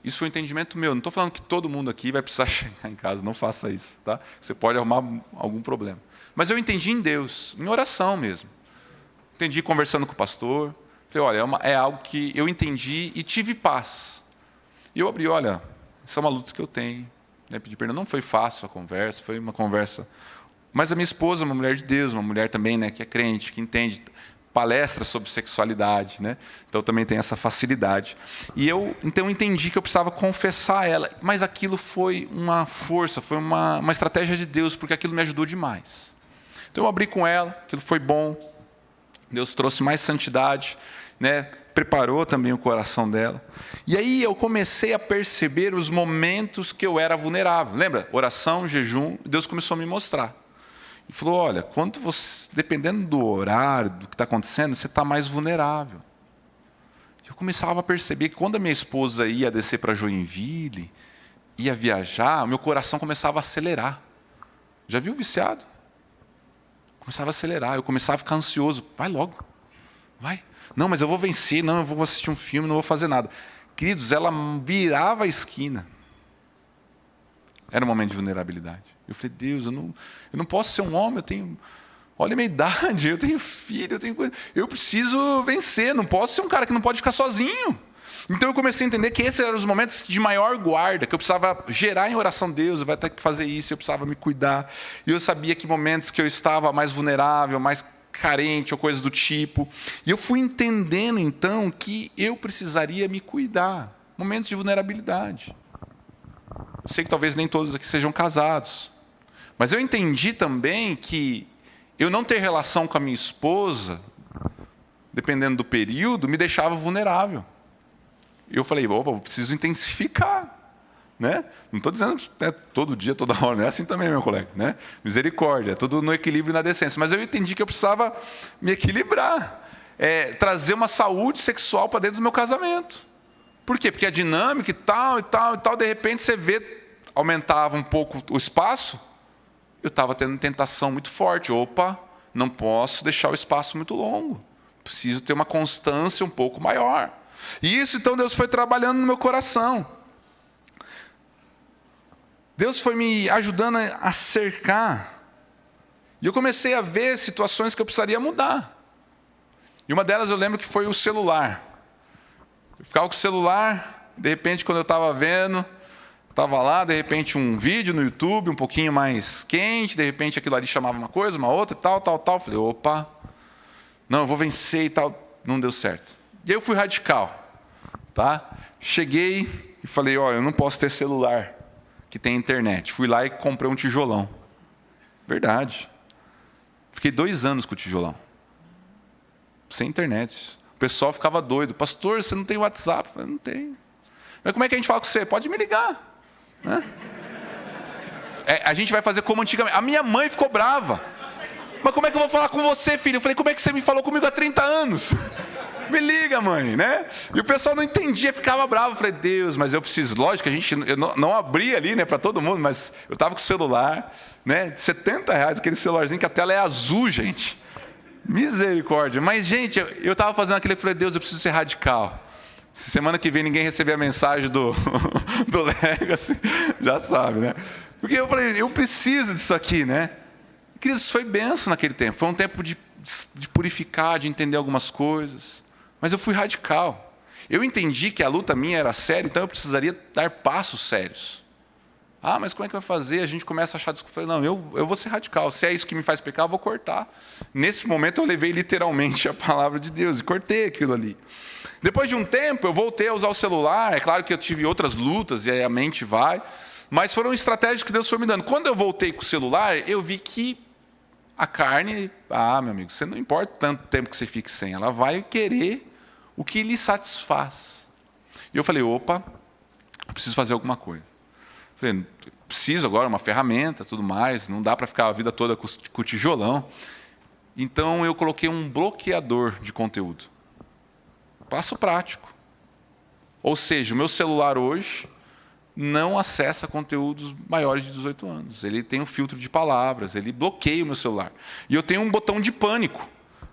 Isso foi um entendimento meu. Não estou falando que todo mundo aqui vai precisar chegar em casa, não faça isso, tá? Você pode arrumar algum problema. Mas eu entendi em Deus, em oração mesmo. Entendi conversando com o pastor. Falei: olha, é algo que eu entendi e tive paz. E eu abri: olha, isso é uma luta que eu tenho. Pedir perdão. Não foi fácil a conversa, foi uma conversa. Mas a minha esposa é uma mulher de Deus, uma mulher também, né, que é crente, que entende, palestra sobre sexualidade, né? Então também tem essa facilidade. E então eu entendi que eu precisava confessar a ela, mas aquilo foi uma força, foi uma estratégia de Deus, porque aquilo me ajudou demais. Então eu abri com ela, aquilo foi bom. Deus trouxe mais santidade, né? Preparou também o coração dela. E aí eu comecei a perceber os momentos que eu era vulnerável. Lembra? Oração, jejum, Deus começou a me mostrar. E falou: olha, quando você, dependendo do horário, do que está acontecendo, você está mais vulnerável. Eu começava a perceber que quando a minha esposa ia descer para Joinville, ia viajar, o meu coração começava a acelerar. Já viu o viciado? Começava a acelerar, eu começava a ficar ansioso. Vai logo, vai. Não, mas eu vou vencer, não, eu vou assistir um filme, não vou fazer nada. Queridos, ela virava a esquina. Era um momento de vulnerabilidade. Eu falei: Deus, eu não posso ser um homem, olha a minha idade, eu tenho filho, eu preciso vencer, não posso ser um cara que não pode ficar sozinho. Então eu comecei a entender que esses eram os momentos de maior guarda, que eu precisava gerar em oração: Deus, eu vou ter que fazer isso, eu precisava me cuidar. E eu sabia que momentos que eu estava mais vulnerável, mais carente ou coisas do tipo. E eu fui entendendo então que eu precisaria me cuidar. Momentos de vulnerabilidade. Eu sei que talvez nem todos aqui sejam casados, mas eu entendi também que eu não ter relação com a minha esposa, dependendo do período, me deixava vulnerável. Eu falei: opa, eu preciso intensificar. Né? Não estou dizendo todo dia, toda hora, não é assim também, meu colega. Né? Misericórdia, tudo no equilíbrio e na decência. Mas eu entendi que eu precisava me equilibrar, trazer uma saúde sexual para dentro do meu casamento. Por quê? Porque a dinâmica e tal, de repente você vê, aumentava um pouco o espaço, eu estava tendo tentação muito forte. Opa, não posso deixar o espaço muito longo. Preciso ter uma constância um pouco maior. E isso, então, Deus foi trabalhando no meu coração. Deus foi me ajudando a cercar. E eu comecei a ver situações que eu precisaria mudar. E uma delas eu lembro que foi o celular. Eu ficava com o celular, de repente, quando eu estava vendo, estava lá, de repente, um vídeo no YouTube, um pouquinho mais quente, de repente aquilo ali chamava uma coisa, uma outra, tal. Falei: opa, não, eu vou vencer e tal. Não deu certo. E aí eu fui radical. Tá? Cheguei e falei: ó, eu não posso ter celular que tem internet. Fui lá e comprei um tijolão. Verdade. Fiquei 2 anos com o tijolão. Sem internet. O pessoal ficava doido. Pastor, você não tem WhatsApp? Eu falei, não tenho. Mas como é que a gente fala com você? Pode me ligar. Né? A gente vai fazer como antigamente. A minha mãe ficou brava. Mas como é que eu vou falar com você, filho? Eu falei, como é que você me falou comigo há 30 anos? Me liga, mãe, né? E o pessoal não entendia, ficava bravo. Eu falei, Deus, mas eu preciso. Lógico, eu não abri ali, né, para todo mundo, mas eu estava com o celular, né, de R$70, aquele celularzinho que a tela é azul, gente. Misericórdia. Mas, gente, eu estava fazendo aquilo e falei, Deus, eu preciso ser radical. Se semana que vem ninguém receber a mensagem do Legacy, já sabe, né? Porque eu falei, eu preciso disso aqui, né? Queridos, foi bênção naquele tempo. Foi um tempo de purificar, de entender algumas coisas. Mas eu fui radical. Eu entendi que a luta minha era séria, então eu precisaria dar passos sérios. Ah, mas como é que vai fazer? A gente começa a achar desculpa. Eu falei, não, eu vou ser radical. Se é isso que me faz pecar, eu vou cortar. Nesse momento eu levei literalmente a palavra de Deus e cortei aquilo ali. Depois de um tempo, eu voltei a usar o celular. É claro que eu tive outras lutas, e aí a mente vai. Mas foram estratégias que Deus foi me dando. Quando eu voltei com o celular, eu vi que a carne... meu amigo, você não importa tanto tempo que você fique sem. Ela vai querer o que lhe satisfaz. E eu falei, opa, eu preciso fazer alguma coisa. Falei, preciso agora, uma ferramenta, tudo mais. Não dá para ficar a vida toda com o tijolão. Então, eu coloquei um bloqueador de conteúdo. Passo prático. Ou seja, o meu celular hoje não acessa conteúdos maiores de 18 anos. Ele tem um filtro de palavras, ele bloqueia o meu celular. E eu tenho um botão de pânico,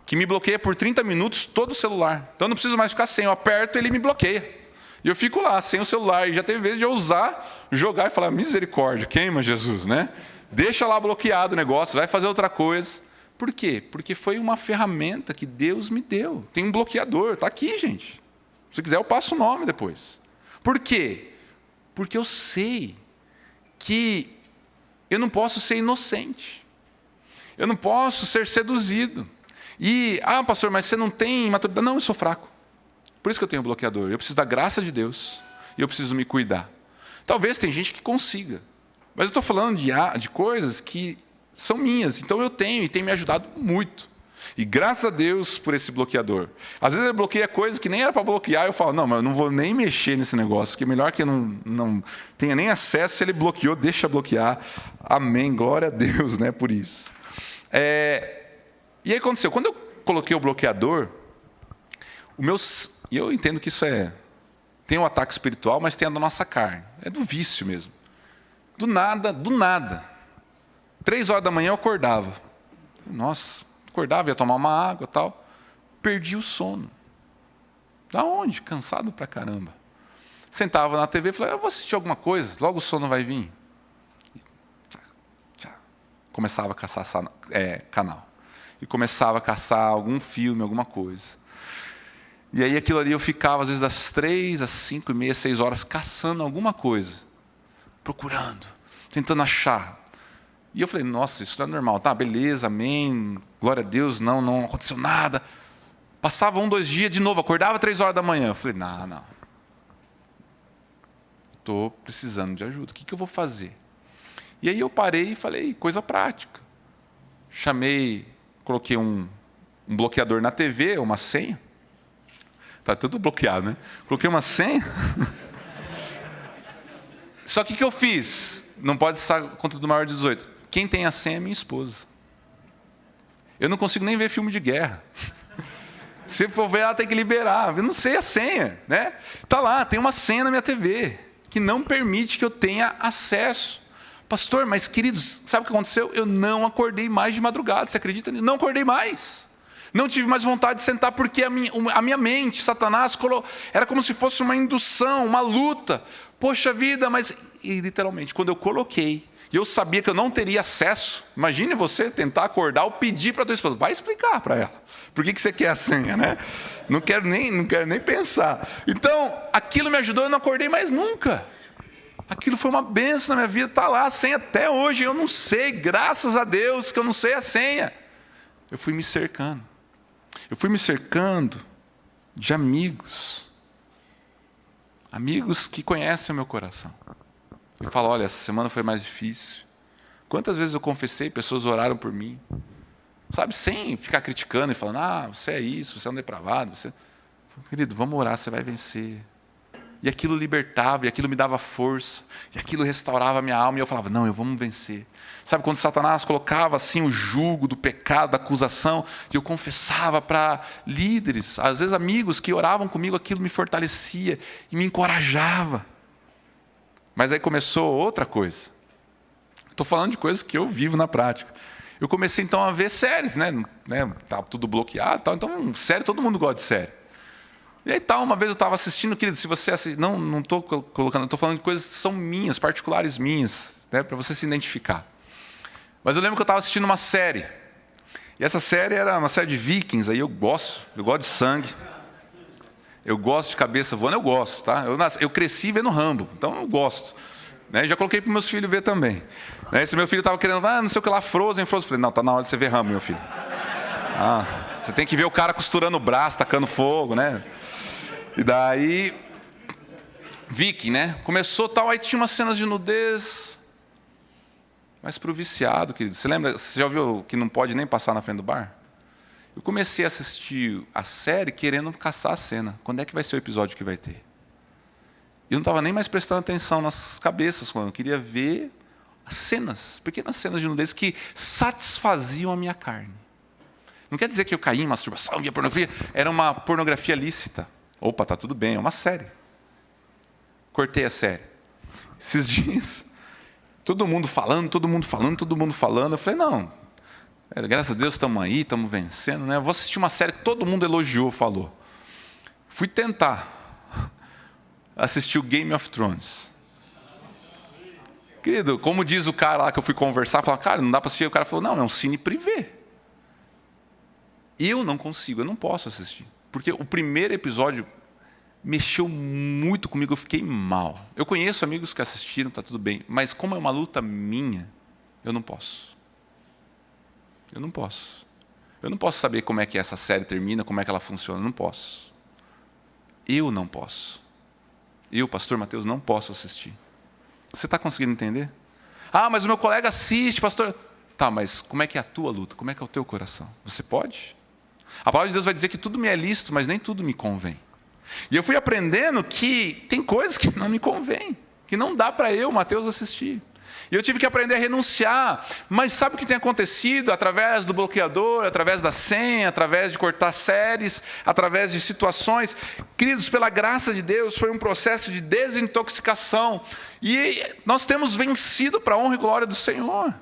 que me bloqueia por 30 minutos todo o celular. Então eu não preciso mais ficar sem, eu aperto e ele me bloqueia. E eu fico lá, sem o celular. E já teve vezes de eu usar, jogar e falar, misericórdia, queima Jesus, né? Deixa lá bloqueado o negócio, vai fazer outra coisa. Por quê? Porque foi uma ferramenta que Deus me deu. Tem um bloqueador, está aqui, gente. Se quiser, eu passo o nome depois. Por quê? Porque eu sei que eu não posso ser inocente. Eu não posso ser seduzido. E, pastor, mas você não tem maturidade. Não, eu sou fraco. Por isso que eu tenho bloqueador. Eu preciso da graça de Deus. E eu preciso me cuidar. Talvez tem gente que consiga. Mas eu estou falando de coisas que são minhas. Então eu tenho e tem me ajudado muito. E graças a Deus por esse bloqueador. Às vezes ele bloqueia coisas que nem era para bloquear. Eu falo, não, mas eu não vou nem mexer nesse negócio. Porque é melhor que eu não tenha nem acesso. Se ele bloqueou, deixa bloquear. Amém. Glória a Deus, né, por isso. E aí aconteceu. Quando eu coloquei o bloqueador, e eu entendo que isso tem um ataque espiritual, mas tem a da nossa carne. É do vício mesmo. Do nada. 3 horas da manhã eu acordava. Nossa, acordava, ia tomar uma água e tal. Perdi o sono. Da onde? Cansado pra caramba. Sentava na TV e falei, eu vou assistir alguma coisa, logo o sono vai vir. Começava a caçar canal. E começava a caçar algum filme, alguma coisa. E aí aquilo ali eu ficava, às vezes, das 3 às 5h30, 6 horas, caçando alguma coisa. Procurando, tentando achar. E eu falei, nossa, isso não é normal. Tá, beleza, amém, glória a Deus, não aconteceu nada. Passava 1, 2 dias, de novo, acordava 3 horas da manhã. Eu falei, não. Estou precisando de ajuda, o que eu vou fazer? E aí eu parei e falei, coisa prática. Coloquei um bloqueador na TV, uma senha. Está tudo bloqueado, né? Coloquei uma senha. Só que o que eu fiz? Não pode estar contra do maior de 18. Quem tem a senha é minha esposa. Eu não consigo nem ver filme de guerra. Se for ver, ela tem que liberar. Eu não sei a senha, né? Está lá, tem uma senha na minha TV que não permite que eu tenha acesso. Pastor, mas queridos, sabe o que aconteceu? Eu não acordei mais de madrugada, você acredita nisso? Não acordei mais. Não tive mais vontade de sentar porque a minha mente, Satanás, era como se fosse uma indução, uma luta. Poxa vida, mas... E literalmente, quando eu coloquei, e eu sabia que eu não teria acesso, imagine você tentar acordar ou pedir para a tua esposa, vai explicar para ela. Por que você quer a senha, né? Não quero nem pensar. Então, aquilo me ajudou, eu não acordei mais nunca. Aquilo foi uma bênção na minha vida, está lá a senha até hoje, eu não sei, graças a Deus que eu não sei a senha. Eu fui me cercando de amigos que conhecem o meu coração. E falam, olha, essa semana foi mais difícil. Quantas vezes eu confessei, pessoas oraram por mim. sabe, sem ficar criticando e falando, você é isso, você é um depravado. Querido, vamos orar, você vai vencer. E aquilo libertava, e aquilo me dava força, e aquilo restaurava a minha alma, e eu falava, não, vamos vencer. Sabe, quando Satanás colocava assim o jugo do pecado, da acusação, e eu confessava para líderes, às vezes amigos que oravam comigo, aquilo me fortalecia e me encorajava. Mas aí começou outra coisa. Estou falando de coisas que eu vivo na prática. Eu comecei então a ver séries, né? Estava tudo bloqueado, tal. Então, série, todo mundo gosta de série. E aí uma vez eu estava assistindo, querido, se você não estou colocando, estou falando de coisas que são minhas, particulares minhas, né, para você se identificar. Mas eu lembro que eu estava assistindo uma série. E essa série era uma série de vikings, aí eu gosto de sangue. Eu gosto de cabeça voando, eu gosto, tá? Eu cresci vendo Rambo, então eu gosto. Né? Já coloquei para meus filhos ver também. Né? Se meu filho estava querendo, não sei o que lá, Frozen. Eu falei, não, está na hora de você ver Rambo, meu filho. Você tem que ver o cara costurando o braço, tacando fogo, né? E daí, Viking, né? Começou tal, aí tinha umas cenas de nudez, mas para o viciado, querido. Você lembra, você já ouviu que não pode nem passar na frente do bar? Eu comecei a assistir a série querendo caçar a cena. Quando é que vai ser o episódio que vai ter? E eu não estava nem mais prestando atenção nas cabeças, quando eu queria ver as cenas, pequenas cenas de nudez que satisfaziam a minha carne. Não quer dizer que eu caí em masturbação, via pornografia. Era uma pornografia lícita. Opa, tá tudo bem, é uma série. Cortei a série. Esses dias, todo mundo falando. Eu falei, não, graças a Deus estamos aí, estamos vencendo, né? Eu vou assistir uma série que todo mundo elogiou, falou. Fui tentar assistir o Game of Thrones. Querido, como diz o cara lá que eu fui conversar, falou, cara, não dá para assistir. O cara falou, não, é um cine privê. Eu não consigo, eu não posso assistir. Porque o primeiro episódio mexeu muito comigo, eu fiquei mal. Eu conheço amigos que assistiram, está tudo bem. Mas como é uma luta minha, eu não posso. Eu não posso. Eu não posso saber como é que essa série termina, como é que ela funciona, eu não posso. Eu não posso. Eu, pastor Mateus, não posso assistir. Você está conseguindo entender? Mas o meu colega assiste, pastor. Tá, mas como é que é a tua luta? Como é que é o teu coração? Você pode? A palavra de Deus vai dizer que tudo me é lícito, mas nem tudo me convém. E eu fui aprendendo que tem coisas que não me convêm, que não dá para eu, Mateus, assistir. E eu tive que aprender a renunciar. Mas sabe o que tem acontecido? Através do bloqueador, através da senha, através de cortar séries, através de situações. Queridos, pela graça de Deus, foi um processo de desintoxicação. E nós temos vencido para a honra e glória do Senhor.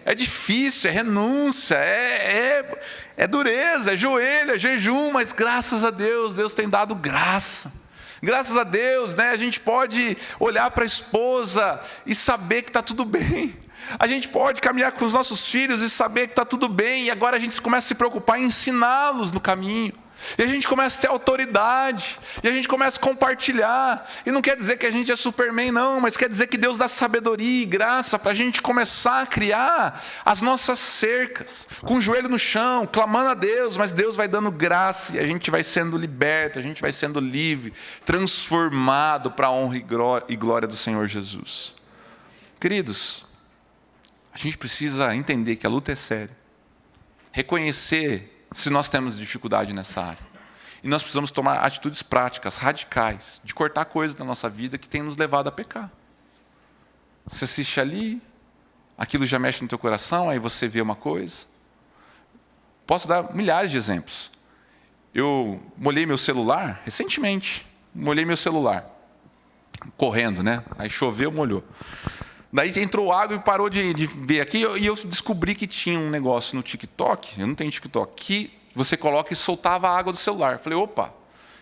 É difícil, é renúncia, é dureza, é joelho, é jejum, mas graças a Deus, Deus tem dado graça. Graças a Deus, né, a gente pode olhar para a esposa e saber que está tudo bem. A gente pode caminhar com os nossos filhos e saber que está tudo bem. E agora a gente começa a se preocupar em ensiná-los no caminho. E a gente começa a ter autoridade. E a gente começa a compartilhar. E não quer dizer que a gente é Superman, não. Mas quer dizer que Deus dá sabedoria e graça para a gente começar a criar as nossas cercas. Com o joelho no chão, clamando a Deus. Mas Deus vai dando graça. E a gente vai sendo liberto. A gente vai sendo livre. Transformado para a honra e glória do Senhor Jesus. Queridos, a gente precisa entender que a luta é séria. Reconhecer se nós temos dificuldade nessa área. E nós precisamos tomar atitudes práticas, radicais, de cortar coisas da nossa vida que tem nos levado a pecar. Você assiste ali, aquilo já mexe no teu coração, aí você vê uma coisa. Posso dar milhares de exemplos. Eu molhei meu celular, recentemente, correndo, né? Aí choveu, molhou. Daí entrou água e parou de ver aqui, e eu descobri que tinha um negócio no TikTok, eu não tenho TikTok, que você coloca e soltava a água do celular. Falei, opa,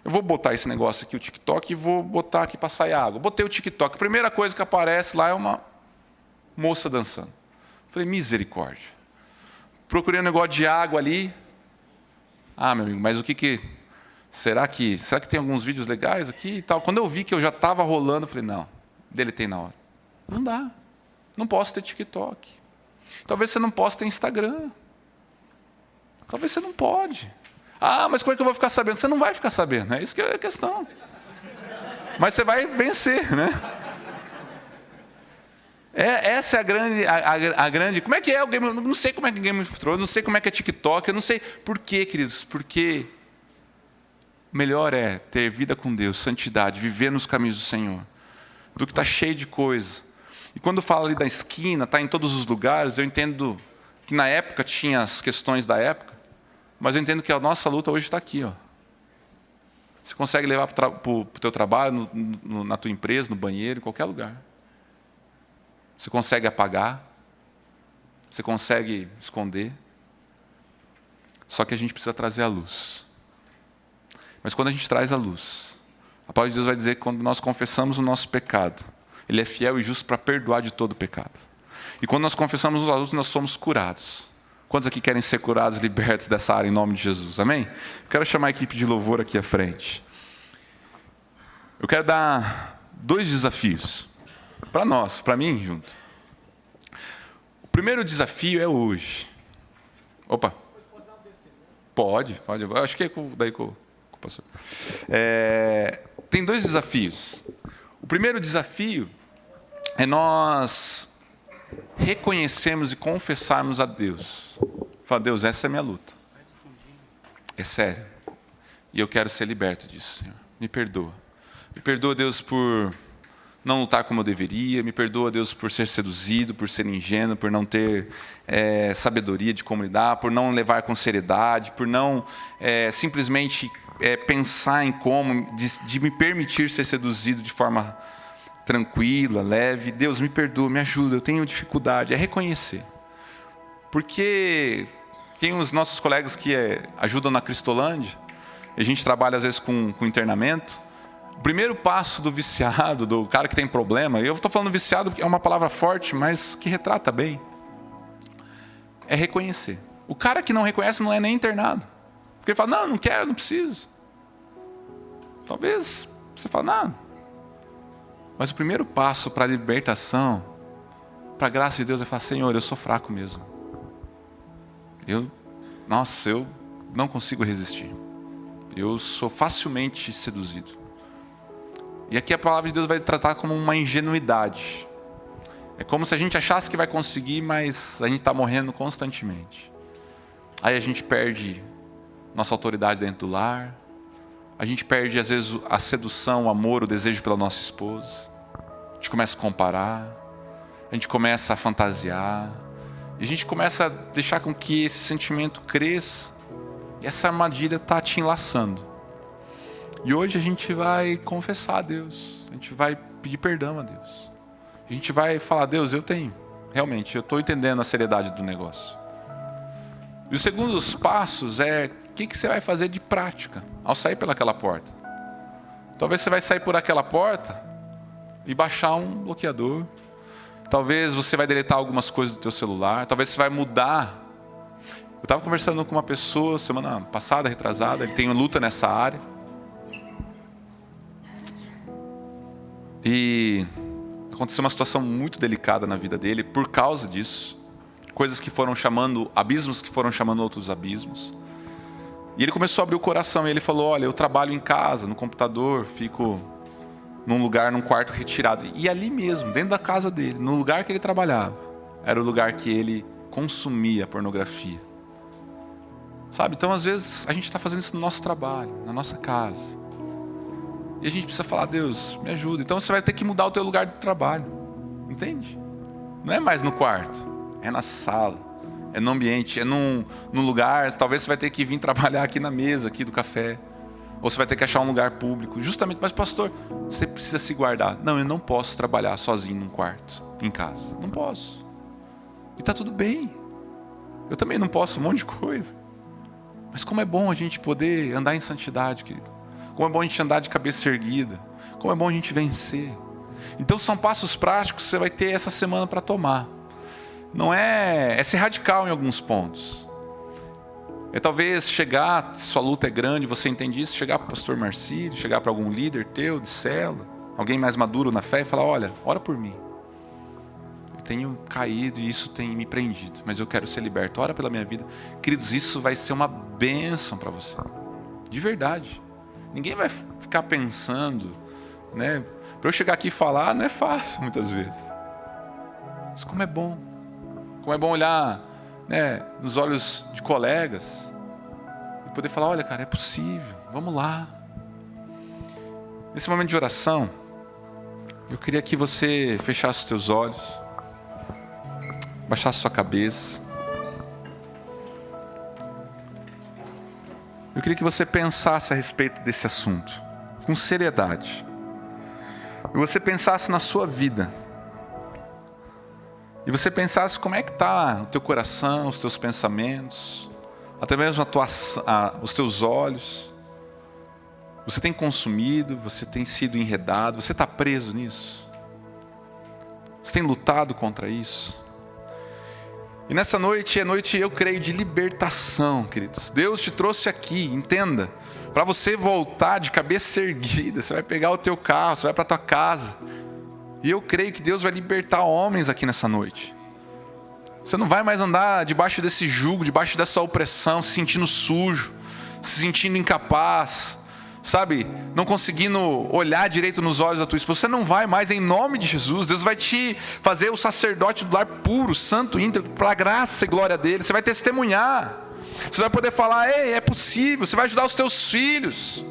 eu vou botar esse negócio aqui, o TikTok, e vou botar aqui para sair a água. Botei o TikTok, a primeira coisa que aparece lá é uma moça dançando. Falei, misericórdia. Procurei um negócio de água ali. Meu amigo, mas o que... Será que tem alguns vídeos legais aqui e tal? Quando eu vi que eu já estava rolando, eu falei, não, deletei na hora. Não dá. Não posso ter TikTok. Talvez você não possa ter Instagram. Talvez você não pode. Mas como é que eu vou ficar sabendo? Você não vai ficar sabendo. É isso que é a questão. Mas você vai vencer, né? Essa é a grande. Como é que é o Game of Thrones? Não sei como é que é Game of Thrones, não sei como é que é TikTok, eu não sei. Por quê, queridos? Porque melhor é ter vida com Deus, santidade, viver nos caminhos do Senhor, do que estar cheio de coisa. E quando fala ali da esquina, está em todos os lugares, eu entendo que na época tinha as questões da época, mas eu entendo que a nossa luta hoje está aqui, ó. Você consegue levar para o teu trabalho, na tua empresa, no banheiro, em qualquer lugar. Você consegue apagar, você consegue esconder, só que a gente precisa trazer a luz. Mas quando a gente traz a luz, a palavra de Deus vai dizer que quando nós confessamos o nosso pecado, Ele é fiel e justo para perdoar de todo pecado. E quando nós confessamos a luz, nós somos curados. Quantos aqui querem ser curados, libertos dessa área em nome de Jesus? Amém? Eu quero chamar a equipe de louvor aqui à frente. Eu quero dar 2 desafios. Para nós, para mim junto. O primeiro desafio é hoje. Opa. Pode. Eu acho que é daí com o pastor. Tem 2 desafios. O primeiro desafio é nós reconhecermos e confessarmos a Deus. Falar, Deus, essa é a minha luta. É sério. E eu quero ser liberto disso, Senhor. Me perdoa. Me perdoa, Deus, por não lutar como eu deveria, me perdoa, Deus, por ser seduzido, por ser ingênuo, por não ter sabedoria de como lidar, por não levar com seriedade, por não simplesmente pensar em como, de me permitir ser seduzido de forma tranquila, leve. Deus, me perdoa, me ajuda, eu tenho dificuldade, é reconhecer. Porque tem os nossos colegas que ajudam na Cristolândia, a gente trabalha às vezes com internamento. O primeiro passo do viciado, do cara que tem problema, e eu estou falando viciado porque é uma palavra forte, mas que retrata bem, é reconhecer. O cara que não reconhece não é nem internado. Porque ele fala, não quero, não preciso. Talvez você fale, não. Mas o primeiro passo para a libertação, para a graça de Deus, é falar, Senhor, eu sou fraco mesmo. Eu não consigo resistir. Eu sou facilmente seduzido. E aqui a palavra de Deus vai tratar como uma ingenuidade. É como se a gente achasse que vai conseguir, mas a gente está morrendo constantemente. Aí a gente perde nossa autoridade dentro do lar. A gente perde, às vezes, a sedução, o amor, o desejo pela nossa esposa. A gente começa a comparar. A gente começa a fantasiar. E a gente começa a deixar com que esse sentimento cresça. E essa armadilha está te enlaçando. E hoje a gente vai confessar a Deus. A gente vai pedir perdão a Deus. A gente vai falar, Deus, realmente, eu estou entendendo a seriedade do negócio. E os segundos passos é, o que você vai fazer de prática ao sair pelaquela porta? Talvez você vai sair por aquela porta e baixar um bloqueador. Talvez você vai deletar algumas coisas do teu celular. Talvez você vai mudar. Eu estava conversando com uma pessoa semana passada, retrasada, ele tem luta nessa área. E aconteceu uma situação muito delicada na vida dele por causa disso. Coisas que foram chamando, abismos que foram chamando outros abismos. E ele começou a abrir o coração e ele falou, olha, eu trabalho em casa, no computador, fico num quarto retirado. E ali mesmo, dentro da casa dele, no lugar que ele trabalhava, era o lugar que ele consumia pornografia. Sabe, então às vezes a gente está fazendo isso no nosso trabalho, na nossa casa. E a gente precisa falar, Deus, me ajuda. Então você vai ter que mudar o teu lugar de trabalho. Entende? Não é mais no quarto. É na sala. É no ambiente. É num lugar. Talvez você vai ter que vir trabalhar aqui na mesa, aqui do café. Ou você vai ter que achar um lugar público. Justamente, mas pastor, você precisa se guardar. Não, eu não posso trabalhar sozinho num quarto, em casa. Não posso. E está tudo bem. Eu também não posso um monte de coisa. Mas como é bom a gente poder andar em santidade, querido. Como é bom a gente andar de cabeça erguida. Como é bom a gente vencer. Então são passos práticos que você vai ter essa semana para tomar. Não é ser radical em alguns pontos. É talvez chegar, se sua luta é grande, você entende isso, chegar para o pastor Marcílio, chegar para algum líder teu de célula, alguém mais maduro na fé e falar, olha, ora por mim. Eu tenho caído e isso tem me prendido, mas eu quero ser liberto, ora pela minha vida. Queridos, isso vai ser uma bênção para você. De verdade. Ninguém vai ficar pensando, né? Para eu chegar aqui e falar, não é fácil muitas vezes. Mas como é bom olhar, né, nos olhos de colegas e poder falar, olha cara, é possível, vamos lá. Nesse momento de oração, eu queria que você fechasse os teus olhos, baixasse sua cabeça. Eu queria que você pensasse a respeito desse assunto, com seriedade. E você pensasse na sua vida. E você pensasse como é que está o teu coração, os teus pensamentos, até mesmo os teus olhos. Você tem consumido, você tem sido enredado, você está preso nisso? Você tem lutado contra isso? E nessa noite é noite, eu creio, de libertação, queridos. Deus te trouxe aqui, entenda, para você voltar de cabeça erguida. Você vai pegar o teu carro, você vai para a tua casa. E eu creio que Deus vai libertar homens aqui nessa noite. Você não vai mais andar debaixo desse jugo, debaixo dessa opressão, se sentindo sujo, se sentindo incapaz, sabe, não conseguindo olhar direito nos olhos da tua esposa. Você não vai mais, em nome de Jesus. Deus vai te fazer o sacerdote do lar puro, santo, íntegro, para a graça e glória dele. Você vai testemunhar, você vai poder falar, ei, é possível. Você vai ajudar os teus filhos,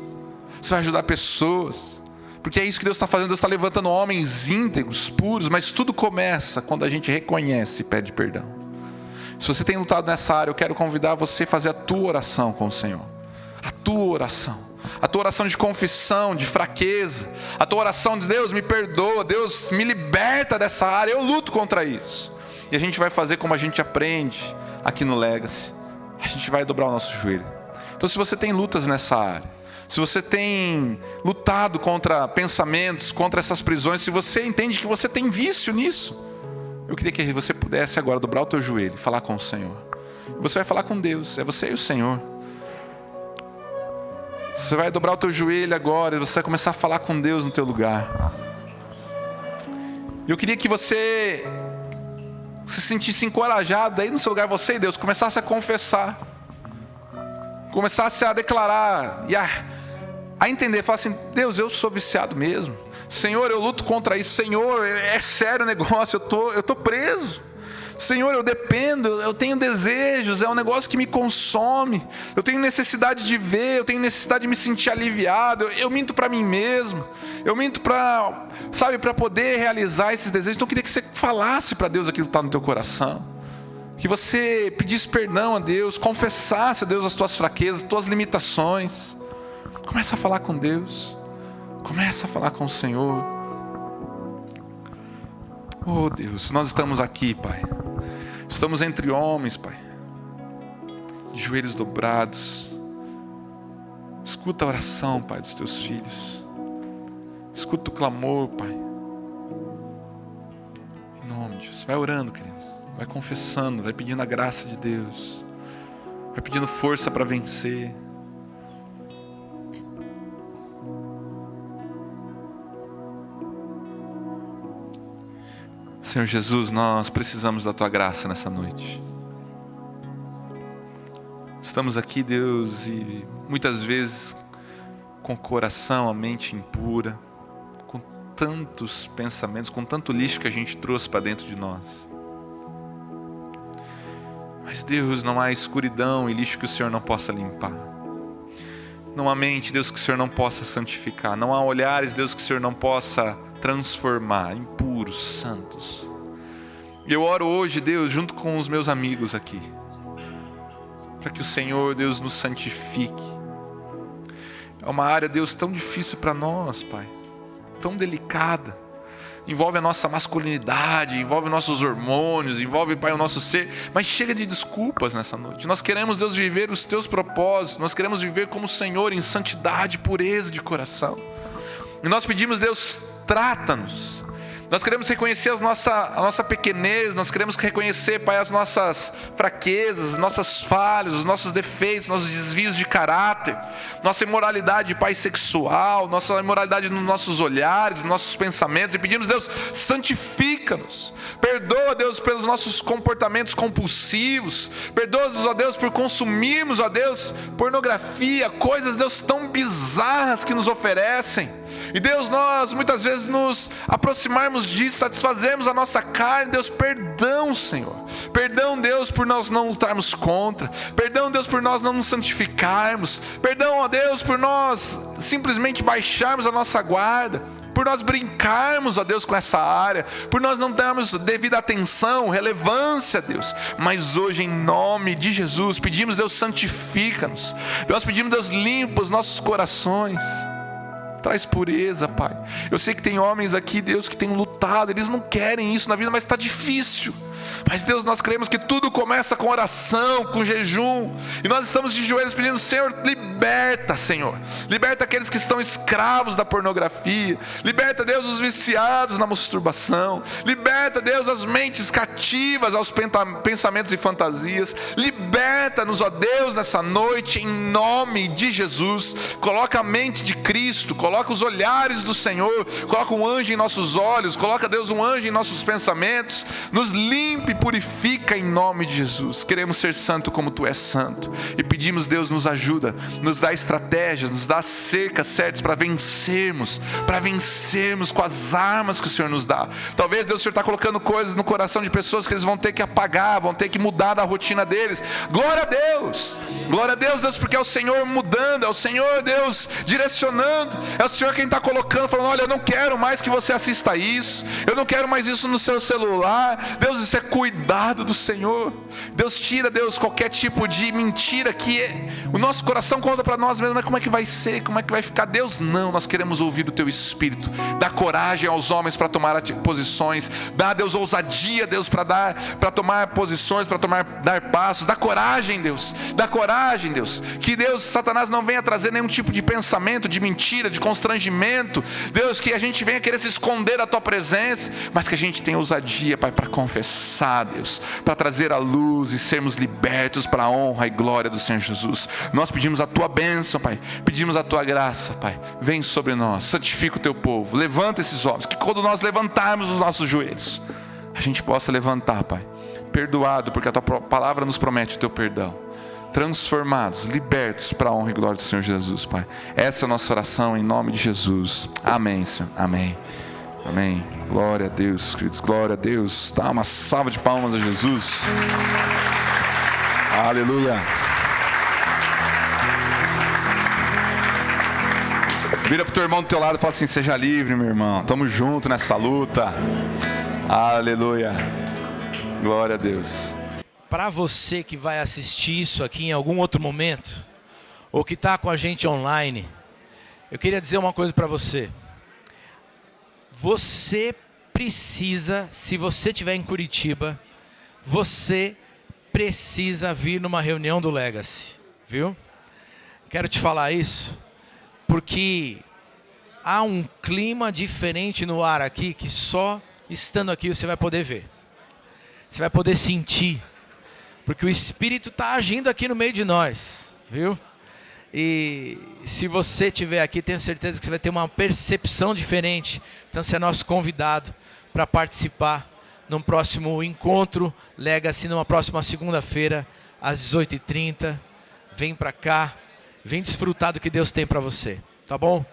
você vai ajudar pessoas, porque é isso que Deus está fazendo. Deus está levantando homens íntegros, puros. Mas tudo começa quando a gente reconhece e pede perdão. Se você tem lutado nessa área, eu quero convidar você a fazer a tua oração com o Senhor. A tua oração de confissão, de fraqueza, a tua oração de Deus me perdoa, Deus me liberta dessa área, eu luto contra isso. E a gente vai fazer como a gente aprende aqui no Legacy, a gente vai dobrar o nosso joelho. Então, se você tem lutas nessa área, se você tem lutado contra pensamentos, contra essas prisões, se você entende que você tem vício nisso, eu queria que você pudesse agora dobrar o teu joelho e falar com o Senhor. Você vai falar com Deus, é você e o Senhor. Você vai dobrar o teu joelho agora e você vai começar a falar com Deus no teu lugar. Eu queria que você se sentisse encorajado aí no seu lugar, você e Deus, começasse a confessar, começasse a declarar e a entender, falar assim, Deus, eu sou viciado mesmo. Senhor, eu luto contra isso. Senhor, é sério o negócio, eu tô preso. Senhor, eu dependo, eu tenho desejos, é um negócio que me consome. Eu tenho necessidade de ver, eu tenho necessidade de me sentir aliviado. Eu minto para mim mesmo. Eu minto para poder realizar esses desejos. Então eu queria que você falasse para Deus aquilo que está no teu coração. Que você pedisse perdão a Deus, confessasse a Deus as tuas fraquezas, as tuas limitações. Começa a falar com Deus. Começa a falar com o Senhor. Oh Deus, nós estamos aqui, Pai. Estamos entre homens, Pai, de joelhos dobrados. Escuta a oração, Pai, dos teus filhos. Escuta o clamor, Pai. Em nome de Jesus. Vai orando, querido. Vai confessando, vai pedindo a graça de Deus. Vai pedindo força para vencer. Senhor Jesus, nós precisamos da Tua graça nessa noite. Estamos aqui, Deus, e muitas vezes com o coração, a mente impura, com tantos pensamentos, com tanto lixo que a gente trouxe para dentro de nós. Mas Deus, não há escuridão e lixo que o Senhor não possa limpar. Não há mente, Deus, que o Senhor não possa santificar. Não há olhares, Deus, que o Senhor não possa transformar em puros, santos. Eu oro hoje, Deus, junto com os meus amigos aqui, para que o Senhor, Deus, nos santifique. É uma área, Deus, tão difícil para nós, Pai, tão delicada. Envolve a nossa masculinidade, envolve nossos hormônios, envolve, Pai, o nosso ser. Mas chega de desculpas nessa noite. Nós queremos, Deus, viver os Teus propósitos. Nós queremos viver como o Senhor, em santidade, pureza de coração. E nós pedimos, Deus, trata-nos. Nós queremos reconhecer a nossa pequenez, nós queremos reconhecer, Pai, as nossas fraquezas, as nossas falhas, os nossos defeitos, nossos desvios de caráter, nossa imoralidade, Pai, sexual, nossa imoralidade nos nossos olhares, nos nossos pensamentos, e pedimos, Deus, santifica-nos. Perdoa, Deus, pelos nossos comportamentos compulsivos. Perdoa-nos, ó Deus, por consumirmos, ó Deus, pornografia, coisas, Deus, tão bizarras que nos oferecem. E Deus, nós muitas vezes nos aproximarmos termos de satisfazermos a nossa carne. Deus, perdão, Senhor. Perdão, Deus, por nós não lutarmos contra. Perdão, Deus, por nós não nos santificarmos. Perdão, ó Deus, por nós simplesmente baixarmos a nossa guarda, por nós brincarmos, ó Deus, com essa área, por nós não darmos devida atenção, relevância, Deus. Mas hoje, em nome de Jesus, pedimos, Deus, santifica-nos. Nós pedimos, Deus, limpa os nossos corações. Traz pureza, Pai. Eu sei que tem homens aqui, Deus, que têm lutado, eles não querem isso na vida, mas está difícil. Mas, Deus, nós cremos que tudo começa com oração, com jejum. E nós estamos de joelhos pedindo, Senhor, liberta, Senhor. Liberta aqueles que estão escravos da pornografia. Liberta, Deus, os viciados na masturbação. Liberta, Deus, as mentes cativas aos pensamentos e fantasias. Liberta-nos, ó Deus, nessa noite, em nome de Jesus. Coloca a mente de Cristo, coloca os olhares do Senhor, coloca um anjo em nossos olhos, coloca, Deus, um anjo em nossos pensamentos. Nos limpa e purifica em nome de Jesus. Queremos ser santo como Tu és santo. E pedimos, Deus, nos ajuda, nos dá estratégias, nos dá cercas certas para vencermos com as armas que o Senhor nos dá. Talvez, Deus, o Senhor está colocando coisas no coração de pessoas que eles vão ter que apagar, vão ter que mudar da rotina deles. Glória a Deus, Deus, porque é o Senhor mudando, é o Senhor, Deus, direcionando, é o Senhor quem está colocando, falando, olha, eu não quero mais que você assista isso, eu não quero mais isso no seu celular. Deus, isso é cuidado do Senhor. Deus, tira, Deus, qualquer tipo de mentira que o nosso coração conta para nós mesmos. Mas como é que vai ser? Como é que vai ficar? Deus, não, nós queremos ouvir o Teu Espírito. Dá coragem aos homens para tomar posições. Dá, Deus, ousadia, Deus, para tomar posições, para dar passos. Dá coragem, Deus. Dá coragem, Deus. Que, Deus, Satanás não venha trazer nenhum tipo de pensamento, de mentira, de constrangimento. Deus, que a gente venha querer se esconder da Tua presença, mas que a gente tenha ousadia, Pai, para confessar, Deus, para trazer a luz e sermos libertos para a honra e glória do Senhor Jesus. Nós pedimos a Tua bênção, Pai, pedimos a Tua graça, Pai, vem sobre nós, santifica o Teu povo, levanta esses homens, que quando nós levantarmos os nossos joelhos, a gente possa levantar, Pai, perdoado, porque a Tua palavra nos promete o Teu perdão, transformados, libertos para a honra e glória do Senhor Jesus, Pai. Essa é a nossa oração em nome de Jesus. Amém, Senhor, amém. Amém. Glória a Deus, queridos, glória a Deus. Dá uma salva de palmas a Jesus. Aleluia. Vira pro teu irmão do teu lado e fala assim, seja livre, meu irmão. Tamo junto nessa luta. Aleluia. Glória a Deus. Para você que vai assistir isso aqui em algum outro momento, ou que está com a gente online, eu queria dizer uma coisa para você. Você precisa, se você estiver em Curitiba, você precisa vir numa reunião do Legacy, viu? Quero te falar isso, porque há um clima diferente no ar aqui, que só estando aqui você vai poder ver. Você vai poder sentir, porque o Espírito está agindo aqui no meio de nós, viu? E se você estiver aqui, tenho certeza que você vai ter uma percepção diferente. Então você é nosso convidado para participar num próximo encontro Legacy, numa próxima segunda-feira, às 18h30. Vem para cá, vem desfrutar do que Deus tem para você, tá bom?